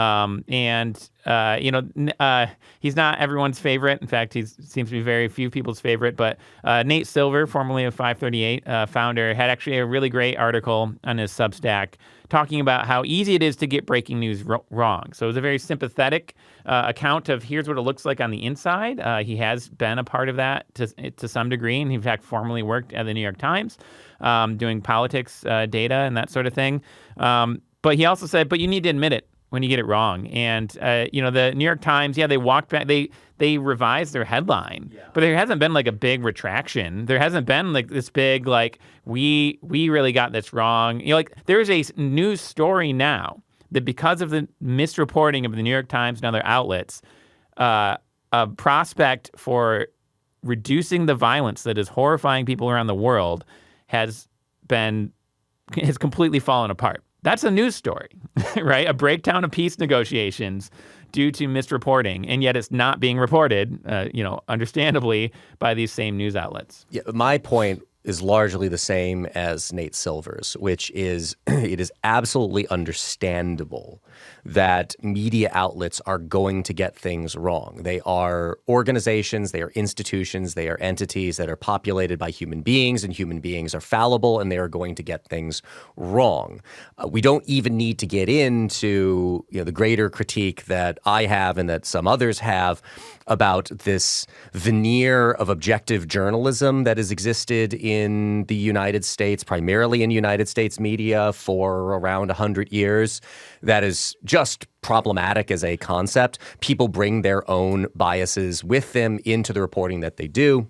not everyone's favorite. In fact, he seems to be very few people's favorite. But Nate Silver, formerly of 538 founder, had actually a really great article on his Substack talking about how easy it is to get breaking news wrong. So it was a very sympathetic account of here's what it looks like on the inside. He has been a part of that to some degree, and he in fact formerly worked at the New York Times doing politics data and that sort of thing. But he also said, but you need to admit it when you get it wrong. And, the New York Times, they walked back, they revised their headline, but there hasn't been a big retraction. There hasn't been this big, we really got this wrong. There is a news story now that because of the misreporting of the New York Times and other outlets, a prospect for reducing the violence that is horrifying people around the world has completely fallen apart. That's a news story, right? A breakdown of peace negotiations due to misreporting, and yet it's not being reported, understandably, by these same news outlets. Yeah, my point is largely the same as Nate Silver's, which is it is absolutely understandable that media outlets are going to get things wrong. They are organizations, they are institutions, they are entities that are populated by human beings, and human beings are fallible, and they are going to get things wrong. We don't even need to get into the greater critique that I have and that some others have about this veneer of objective journalism that has existed in the United States, primarily in United States media, for around 100 years. That is just problematic as a concept. People bring their own biases with them into the reporting that they do.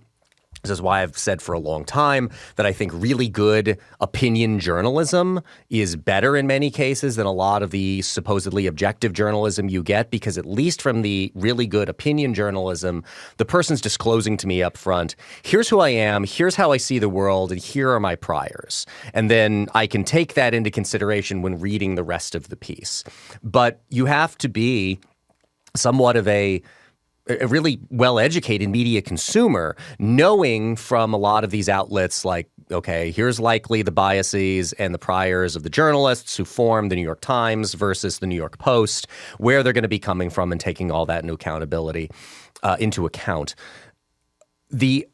This is why I've said for a long time that I think really good opinion journalism is better in many cases than a lot of the supposedly objective journalism you get, because at least from the really good opinion journalism, the person's disclosing to me up front, here's who I am, here's how I see the world, and here are my priors. And then I can take that into consideration when reading the rest of the piece. But you have to be somewhat of a really well-educated media consumer, knowing from a lot of these outlets like, okay, here's likely the biases and the priors of the journalists who formed the New York Times versus the New York Post, where they're going to be coming from, and taking all that into account. The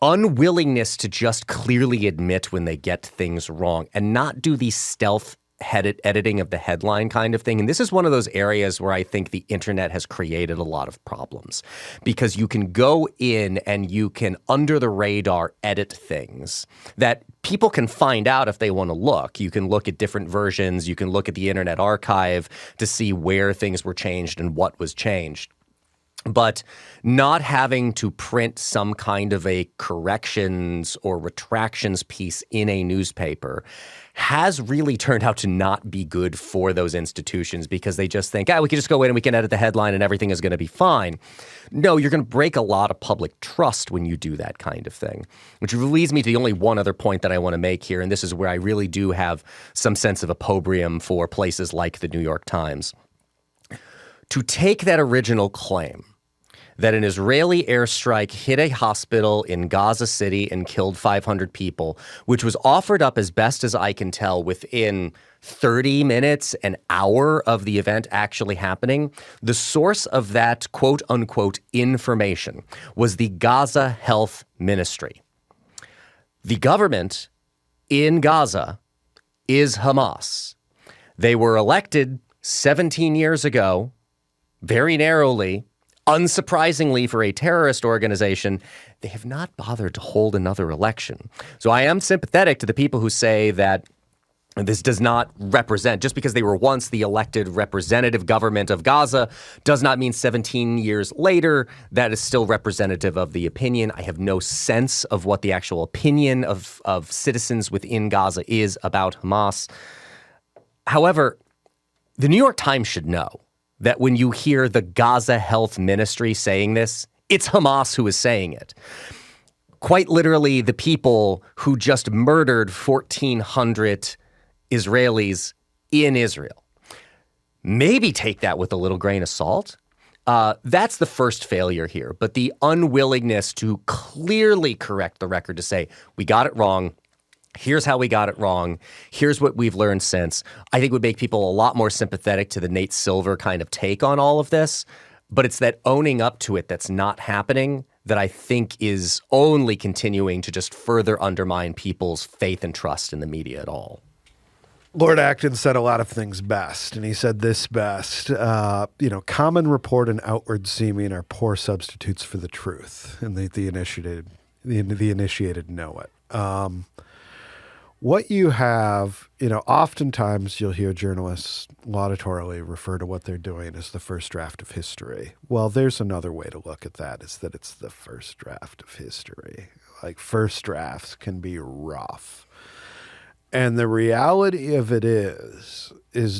unwillingness to just clearly admit when they get things wrong and not do the stealth editing of the headline kind of thing. And this is one of those areas where I think the internet has created a lot of problems, because you can go in and you can under the radar edit things that people can find out if they want to look. You can look at different versions. You can look at the Internet Archive to see where things were changed and what was changed. But not having to print some kind of a corrections or retractions piece in a newspaper has really turned out to not be good for those institutions, because they just think, we can just go in and we can edit the headline and everything is going to be fine. No, you're going to break a lot of public trust when you do that kind of thing, which leads me to the only one other point that I want to make here, and this is where I really do have some sense of opprobrium for places like the New York Times. To take that original claim that an Israeli airstrike hit a hospital in Gaza City and killed 500 people, which was offered up, as best as I can tell, within 30 minutes, an hour of the event actually happening. The source of that quote-unquote information was the Gaza Health Ministry. The government in Gaza is Hamas. They were elected 17 years ago, very narrowly. Unsurprisingly, for a terrorist organization, they have not bothered to hold another election. So I am sympathetic to the people who say that this does not represent, just because they were once the elected representative government of Gaza, does not mean 17 years later that is still representative of the opinion. I have no sense of what the actual opinion of citizens within Gaza is about Hamas. However, the New York Times should know that when you hear the Gaza Health Ministry saying this, it's Hamas who is saying it. Quite literally, the people who just murdered 1,400 Israelis in Israel. Maybe take that with a little grain of salt. That's the first failure here. But the unwillingness to clearly correct the record, to say, we got it wrong, here's how we got it wrong, here's what we've learned since, I think would make people a lot more sympathetic to the Nate Silver kind of take on all of this. But it's that owning up to it that's not happening that I think is only continuing to just further undermine people's faith and trust in the media at all. Lord Acton said a lot of things best, and he said this best. Common report and outward seeming are poor substitutes for the truth, and the initiated know it. What you have, oftentimes you'll hear journalists laudatorily refer to what they're doing as the first draft of history. Well, there's another way to look at that, is that it's the first draft of history. Like, first drafts can be rough. And the reality of it is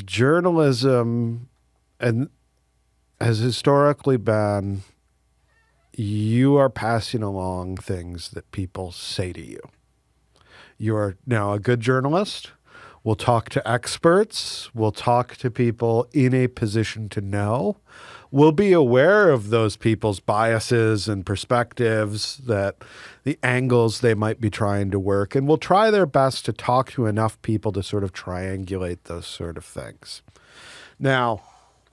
journalism and has historically been, you are passing along things that people say to you. You are now a good journalist. We'll talk to experts. We'll talk to people in a position to know. We'll be aware of those people's biases and perspectives, that the angles they might be trying to work, and we'll try their best to talk to enough people to sort of triangulate those sort of things. Now,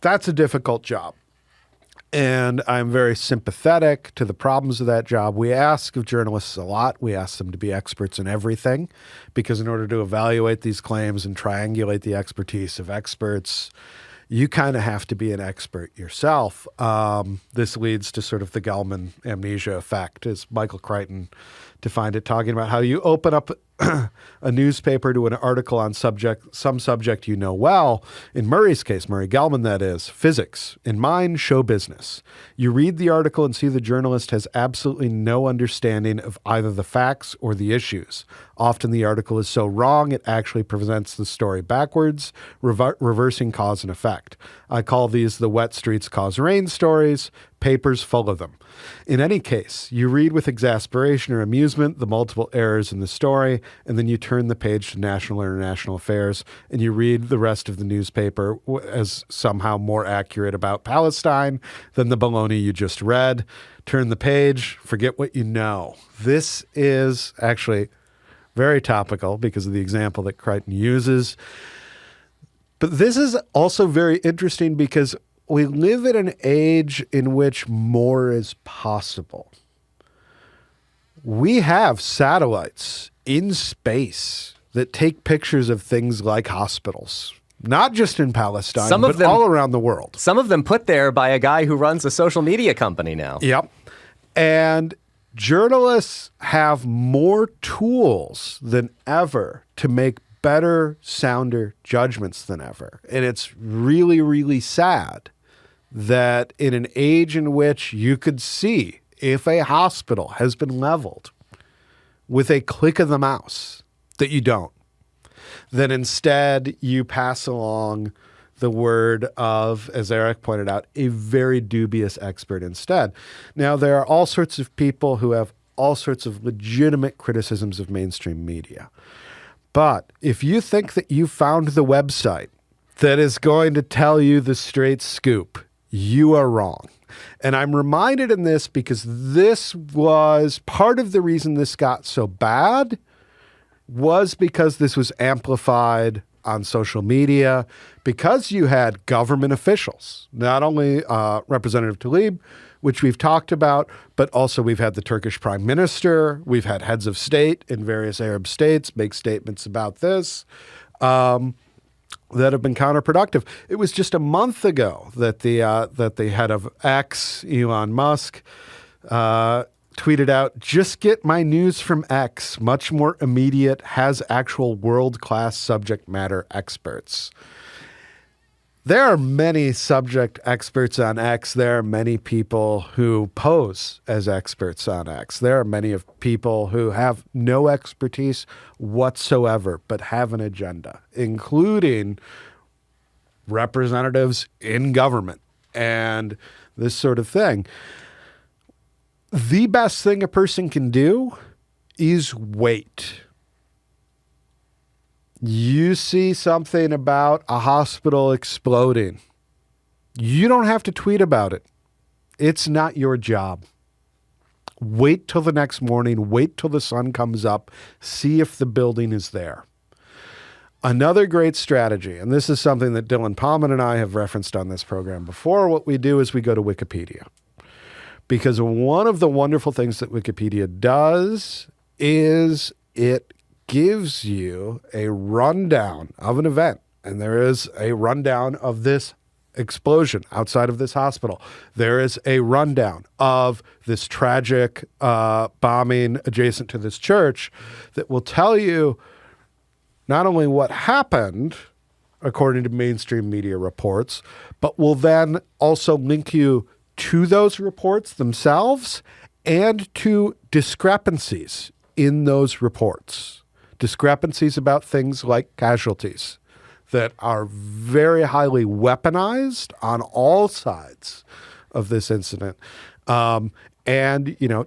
that's a difficult job, and I'm very sympathetic to the problems of that job. We ask of journalists a lot. We ask them to be experts in everything, because in order to evaluate these claims and triangulate the expertise of experts, you kind of have to be an expert yourself. This leads to sort of the Galman Amnesia effect, as Michael Crichton defined it, talking about how you open up a newspaper to an article on some subject you know well. In Murray's case, Murray Galman, that is, physics. In mine, show business. You read the article and see the journalist has absolutely no understanding of either the facts or the issues. Often the article is so wrong it actually presents the story backwards, reversing cause and effect. I call these the wet streets cause rain stories. Papers full of them. In any case, you read with exasperation or amusement the multiple errors in the story, and then you turn the page to national or international affairs, and you read the rest of the newspaper as somehow more accurate about Palestine than the baloney you just read. Turn the page, forget what you know. This is actually very topical because of the example that Crichton uses. But this is also very interesting because we live in an age in which more is possible. We have satellites in space that take pictures of things like hospitals, not just in Palestine, but all around the world. Some of them put there by a guy who runs a social media company now. Yep. And journalists have more tools than ever to make better, sounder judgments than ever. And it's really, really sad that in an age in which you could see if a hospital has been leveled with a click of the mouse, that you don't. That instead you pass along the word of, as Eric pointed out, a very dubious expert instead. Now, there are all sorts of people who have all sorts of legitimate criticisms of mainstream media. But if you think that you found the website that is going to tell you the straight scoop, you are wrong. And I'm reminded in this because this was part of the reason this got so bad, was because this was amplified on social media, because you had government officials, not only Representative Tlaib, which we've talked about, but also we've had the Turkish prime minister, we've had heads of state in various Arab states make statements about this. That have been counterproductive. It was just a month ago that the head of X, Elon Musk, tweeted out, "Just get my news from X, much more immediate, has actual world-class subject matter experts." There are many subject experts on X. There are many people who pose as experts on X. There are many of people who have no expertise whatsoever, but have an agenda, including representatives in government and this sort of thing. The best thing a person can do is wait. You see something about a hospital exploding. You don't have to tweet about it. It's not your job. Wait till the next morning. Wait till the sun comes up. See if the building is there. Another great strategy, and this is something that Dylan Palman and I have referenced on this program before, what we do is we go to Wikipedia. Because one of the wonderful things that Wikipedia does is it gives you a rundown of an event. And there is a rundown of this explosion outside of this hospital. There is a rundown of this tragic bombing adjacent to this church that will tell you not only what happened, according to mainstream media reports, but will then also link you to those reports themselves and to discrepancies in those reports. Discrepancies about things like casualties that are very highly weaponized on all sides of this incident. And,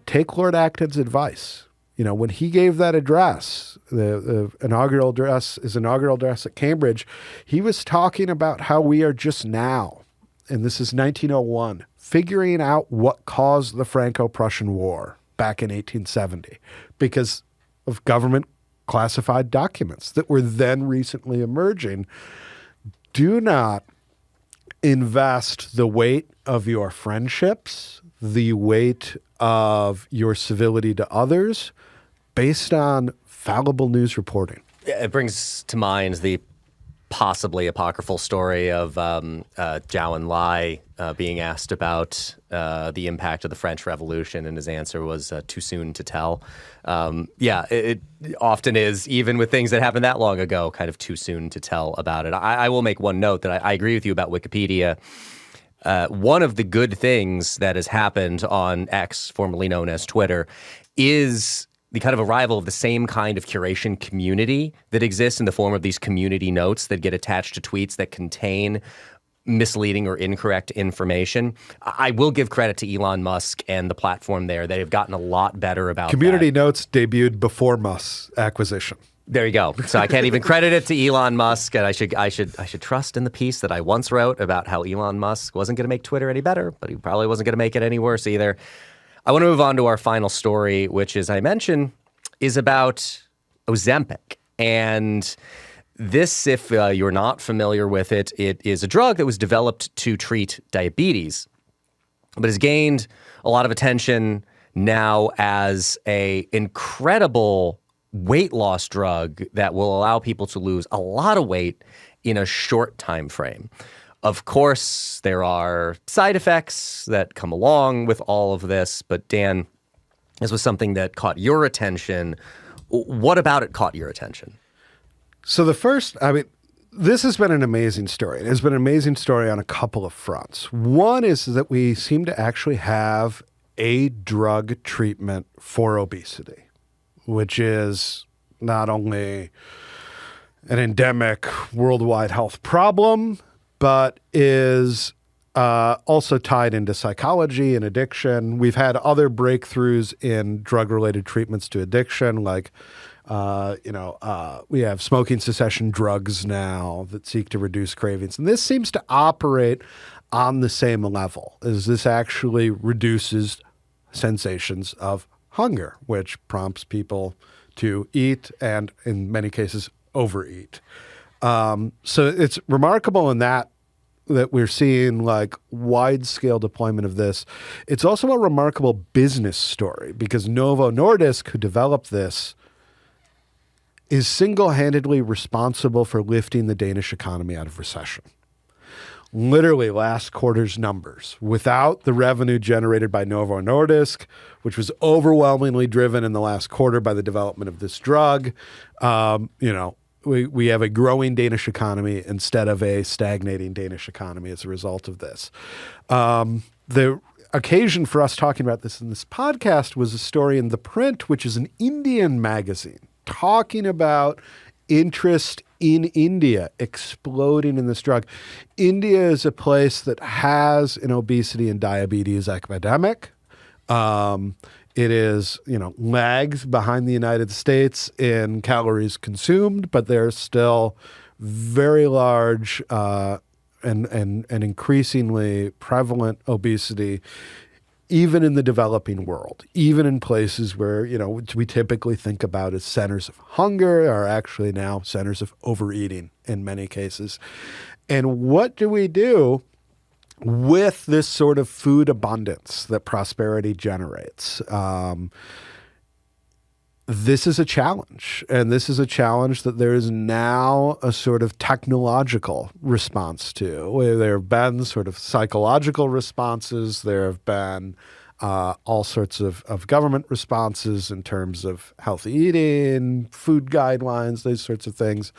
take Lord Acton's advice. When he gave that address, his inaugural address at Cambridge, he was talking about how we are just now, and this is 1901, figuring out what caused the Franco-Prussian War back in 1870 because of government classified documents that were then recently emerging. Do not invest the weight of your friendships, the weight of your civility to others based on fallible news reporting. It brings to mind the possibly apocryphal story of Zhou Enlai being asked about the impact of the French Revolution, and his answer was too soon to tell. It often is, even with things that happened that long ago, kind of too soon to tell about it. I will make one note that I agree with you about Wikipedia. One of the good things that has happened on X, formerly known as Twitter, is the kind of arrival of the same kind of curation community that exists in the form of these community notes that get attached to tweets that contain misleading or incorrect information. I will give credit to Elon Musk and the platform there. They have gotten a lot better about Community that. notes debuted before Musk's acquisition. There you go. So I can't even credit it to Elon Musk, and I should trust in the piece that I once wrote about how Elon Musk wasn't going to make Twitter any better, but he probably wasn't going to make it any worse either. I want to move on to our final story, which, as I mentioned, is about Ozempic. And this, if you're not familiar with it, it is a drug that was developed to treat diabetes, but has gained a lot of attention now as an incredible weight loss drug that will allow people to lose a lot of weight in a short time frame. Of course, there are side effects that come along with all of this, but Dan, this was something that caught your attention. What about it caught your attention? So this has been an amazing story. It has been an amazing story on a couple of fronts. One is that we seem to actually have a drug treatment for obesity, which is not only an endemic worldwide health problem, but is also tied into psychology and addiction. We've had other breakthroughs in drug-related treatments to addiction, like we have smoking cessation drugs now that seek to reduce cravings. And this seems to operate on the same level, as this actually reduces sensations of hunger, which prompts people to eat and, in many cases, overeat. So it's remarkable in that we're seeing like wide-scale deployment of this. It's also a remarkable business story because Novo Nordisk, who developed this, is single-handedly responsible for lifting the Danish economy out of recession. Literally last quarter's numbers, without the revenue generated by Novo Nordisk, which was overwhelmingly driven in the last quarter by the development of this drug, we have a growing Danish economy instead of a stagnating Danish economy as a result of this. The occasion for us talking about this in this podcast was a story in The Print, which is an Indian magazine, talking about interest in India exploding in this drug. India is a place that has an obesity and diabetes epidemic. It is, lags behind the United States in calories consumed, but there's still very large and increasingly prevalent obesity, even in the developing world, even in places where, which we typically think about as centers of hunger are actually now centers of overeating in many cases. And what do we do with this sort of food abundance that prosperity generates? This is a challenge, and this is a challenge that there is now a sort of technological response to, where there have been sort of psychological responses, there have been all sorts of government responses in terms of healthy eating, food guidelines, those sorts of things.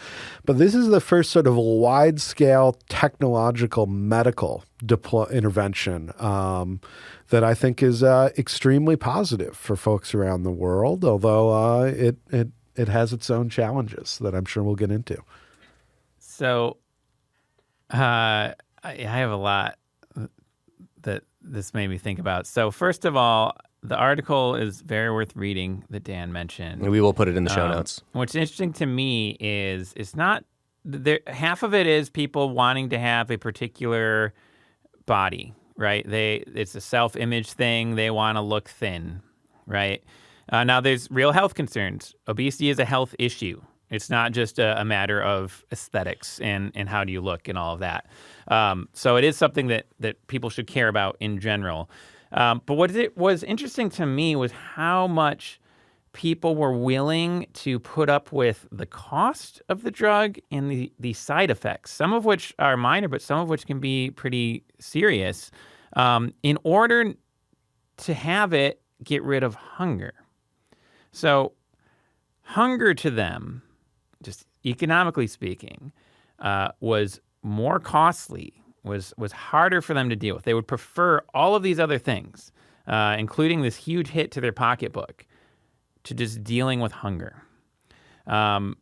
But this is the first sort of wide-scale technological medical intervention that I think is extremely positive for folks around the world, although it has its own challenges that I'm sure we'll get into. So I have a lot that this made me think about. So first of all, the article is very worth reading that Dan mentioned. We will put it in the show notes. What's interesting to me is it's not there. Half of it is people wanting to have a particular body, right? It's a self-image thing. They want to look thin, right? Now, there's real health concerns. Obesity is a health issue. It's not just a matter of aesthetics and how do you look and all of that. So it is something that people should care about in general. But what was interesting to me was how much people were willing to put up with the cost of the drug and the side effects, some of which are minor, but some of which can be pretty serious, in order to have it get rid of hunger. So hunger to them, just economically speaking, was more costly, was harder for them to deal with. They would prefer all of these other things, including this huge hit to their pocketbook, to just dealing with hunger. I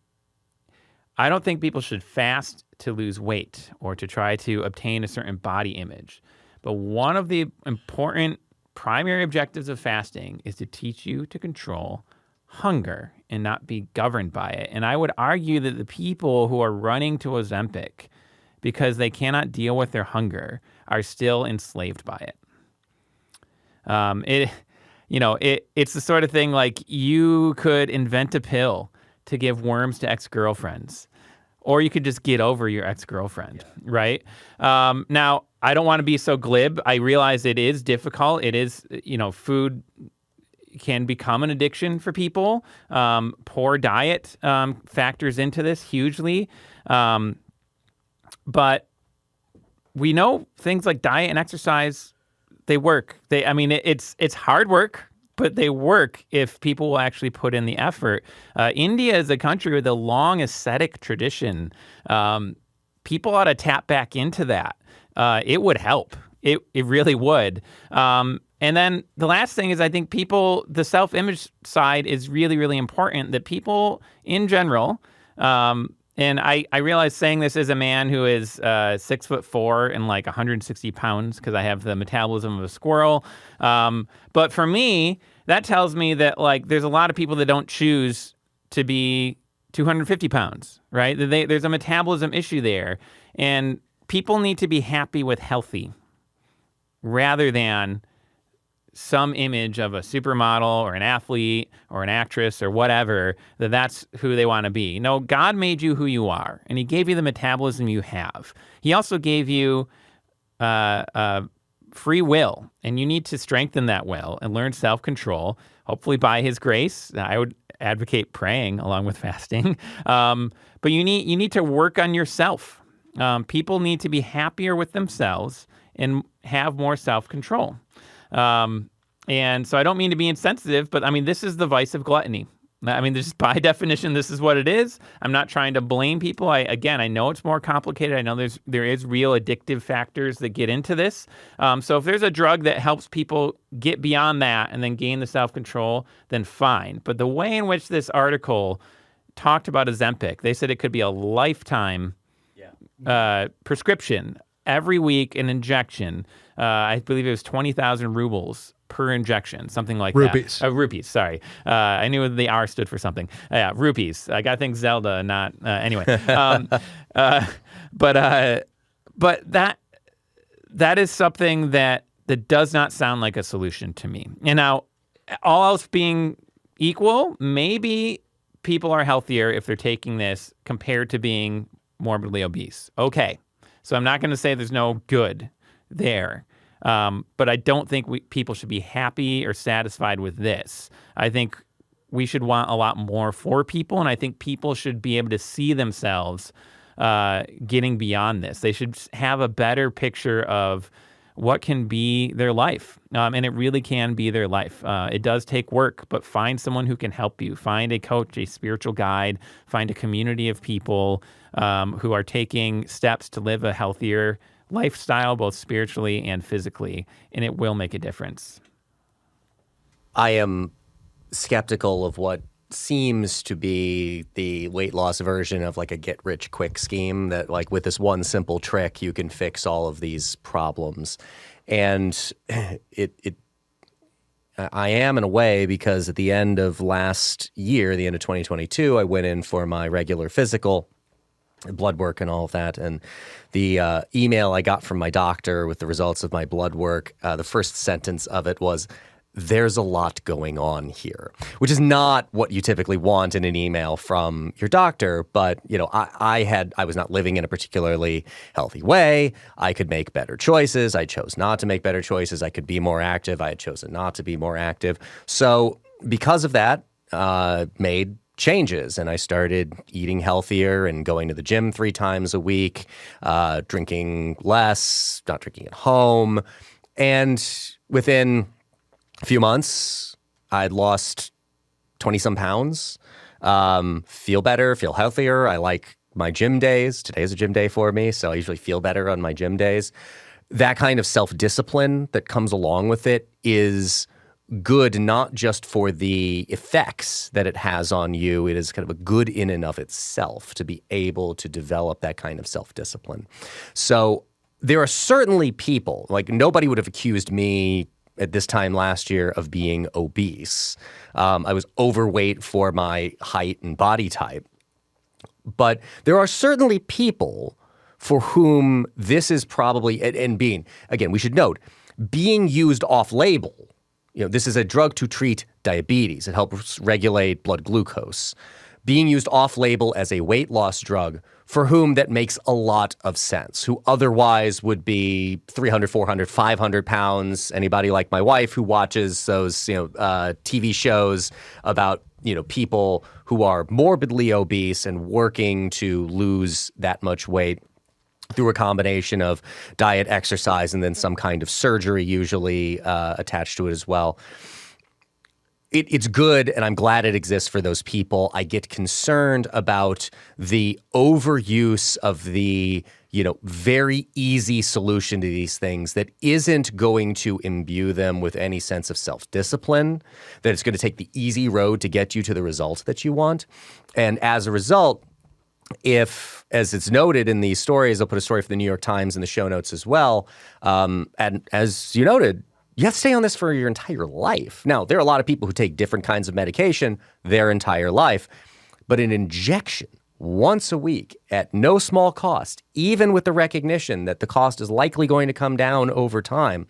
don't think people should fast to lose weight or to try to obtain a certain body image. But one of the important primary objectives of fasting is to teach you to control hunger and not be governed by it. And I would argue that the people who are running to Ozempic because they cannot deal with their hunger are still enslaved by it. It's the sort of thing like you could invent a pill to give worms to ex-girlfriends, or you could just get over your ex-girlfriend, right? Now, I don't want to be so glib. I realize it is difficult. It is, food can become an addiction for people. Poor diet factors into this hugely. But we know things like diet and exercise, they work. It's hard work, but they work if people will actually put in the effort. India is a country with a long ascetic tradition. People ought to tap back into that. It would help. It really would. And then the last thing is I think the self-image side is really, really important, that people in general, and I realize saying this as a man who is 6'4" and like 160 pounds because I have the metabolism of a squirrel. But for me, that tells me that like there's a lot of people that don't choose to be 250 pounds, right? There's a metabolism issue there. And people need to be happy with healthy rather than some image of a supermodel or an athlete or an actress or whatever, that's who they want to be. No, God made you who you are, and he gave you the metabolism you have. He also gave you free will, and you need to strengthen that will and learn self-control, hopefully by his grace. I would advocate praying along with fasting. But you need to work on yourself. People need to be happier with themselves and have more self-control. And so I don't mean to be insensitive, but this is the vice of gluttony. Just by definition, this is what it is. I'm not trying to blame people. I know it's more complicated. I know there is real addictive factors that get into this. So if there's a drug that helps people get beyond that and then gain the self-control, then fine. But the way in which this article talked about Ozempic, they said it could be a lifetime prescription, every week an injection. I believe it was 20,000 rubles per injection, something like rupees. That. Rupees, sorry. I knew the R stood for something. Yeah, rupees. I got to think Zelda, not... anyway. But that is something that does not sound like a solution to me. And now, all else being equal, maybe people are healthier if they're taking this compared to being morbidly obese. Okay. So I'm not going to say there's no good there. But I don't think people should be happy or satisfied with this. I think we should want a lot more for people, and I think people should be able to see themselves getting beyond this. They should have a better picture of what can be their life, and it really can be their life. It does take work, but find someone who can help you. Find a coach, a spiritual guide, find a community of people who are taking steps to live a healthier lifestyle, both spiritually and physically, and it will make a difference. I am skeptical of what seems to be the weight loss version of like a get-rich-quick scheme that like with this one simple trick you can fix all of these problems. And I am in a way, because at the end of last year, the end of 2022, I went in for my regular physical, blood work and all of that. And the email I got from my doctor with the results of my blood work, the first sentence of it was, "There's a lot going on here," which is not what you typically want in an email from your doctor. But, I was not living in a particularly healthy way. I could make better choices. I chose not to make better choices. I could be more active. I had chosen not to be more active. So because of that, made changes, and I started eating healthier and going to the gym 3 times a week, drinking less, not drinking at home. And within a few months, I'd lost 20-some pounds, feel better, feel healthier. I like my gym days. Today is a gym day for me, so I usually feel better on my gym days. That kind of self-discipline that comes along with it is good, not just for the effects that it has on you. It is kind of a good in and of itself to be able to develop that kind of self-discipline. So there are certainly people, like nobody would have accused me at this time last year of being obese. I was overweight for my height and body type. But there are certainly people for whom this is probably, and being, again, we should note, being used off-label. This is a drug to treat diabetes. It helps regulate blood glucose. Being used off-label as a weight loss drug for whom that makes a lot of sense, who otherwise would be 300, 400, 500 pounds. Anybody like my wife who watches those, TV shows about, people who are morbidly obese and working to lose that much weight through a combination of diet, exercise, and then some kind of surgery usually attached to it as well. It's good, and I'm glad it exists for those people. I get concerned about the overuse of the, very easy solution to these things that isn't going to imbue them with any sense of self-discipline, that it's going to take the easy road to get you to the results that you want. And as a result, if, as it's noted in these stories, I'll put a story for the New York Times in the show notes as well, and as you noted, you have to stay on this for your entire life. Now, there are a lot of people who take different kinds of medication their entire life, but an injection once a week at no small cost, even with the recognition that the cost is likely going to come down over time,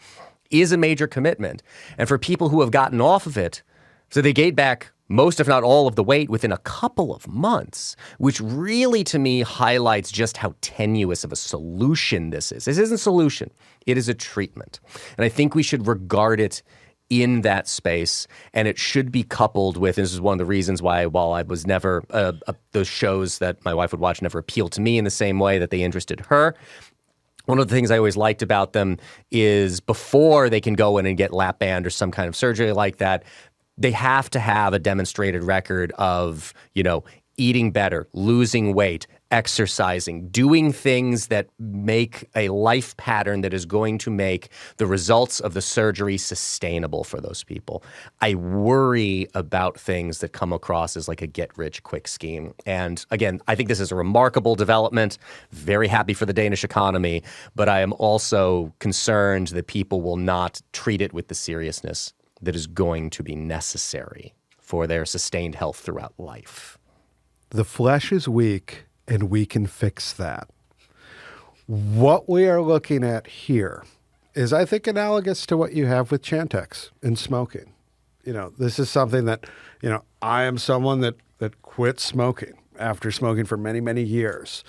is a major commitment. And for people who have gotten off of it, so they gained back most, if not all, of the weight within a couple of months, which really, to me, highlights just how tenuous of a solution this is. This isn't a solution. It is a treatment. And I think we should regard it in that space, and it should be coupled with, and this is one of the reasons why, while I was never, those shows that my wife would watch never appealed to me in the same way that they interested her. One of the things I always liked about them is before they can go in and get lap band or some kind of surgery like that, they have to have a demonstrated record of, eating better, losing weight, exercising, doing things that make a life pattern that is going to make the results of the surgery sustainable for those people. I worry about things that come across as like a get-rich-quick scheme. And again, I think this is a remarkable development. Very happy for the Danish economy, but I am also concerned that people will not treat it with the seriousness that is going to be necessary for their sustained health throughout life. The flesh is weak, and we can fix that. What we are looking at here is, I think, analogous to what you have with Chantix and smoking. This is something that, I am someone that quit smoking after smoking for many, many years.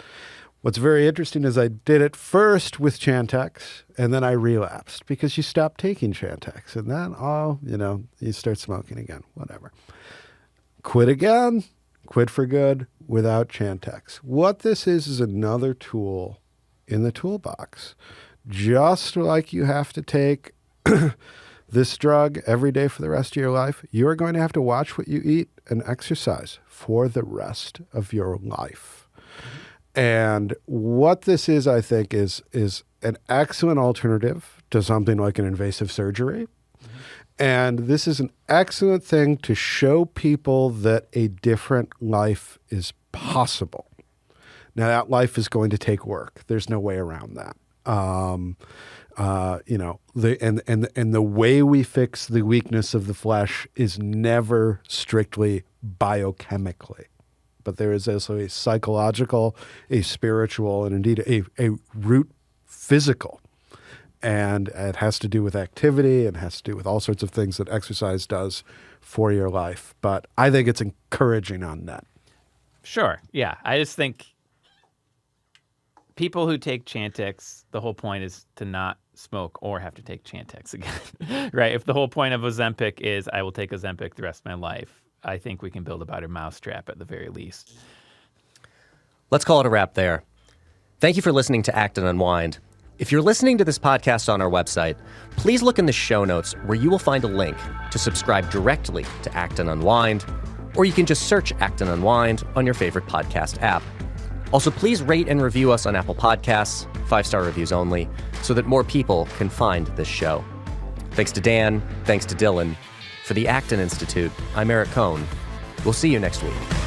What's very interesting is I did it first with Chantix, and then I relapsed because you stop taking Chantix, and then, you start smoking again, whatever. Quit again, quit for good without Chantix. What this is another tool in the toolbox. Just like you have to take this drug every day for the rest of your life, you are going to have to watch what you eat and exercise for the rest of your life. And what this is, I think, is an excellent alternative to something like an invasive surgery. And this is an excellent thing to show people that a different life is possible. Now, that life is going to take work. There's no way around that. The way we fix the weakness of the flesh is never strictly biochemically, but there is also a psychological, a spiritual, and indeed a root physical. And it has to do with activity and has to do with all sorts of things that exercise does for your life. But I think it's encouraging on that. Sure. Yeah. I just think people who take Chantix, the whole point is to not smoke or have to take Chantix again, right? If the whole point of Ozempic is I will take Ozempic the rest of my life, I think we can build a better mousetrap at the very least. Let's call it a wrap there. Thank you for listening to Act and Unwind. If you're listening to this podcast on our website, please look in the show notes where you will find a link to subscribe directly to Act and Unwind, or you can just search Act and Unwind on your favorite podcast app. Also, please rate and review us on Apple Podcasts, 5-star reviews only, so that more people can find this show. Thanks to Dan. Thanks to Dylan. For the Acton Institute, I'm Eric Cohn. We'll see you next week.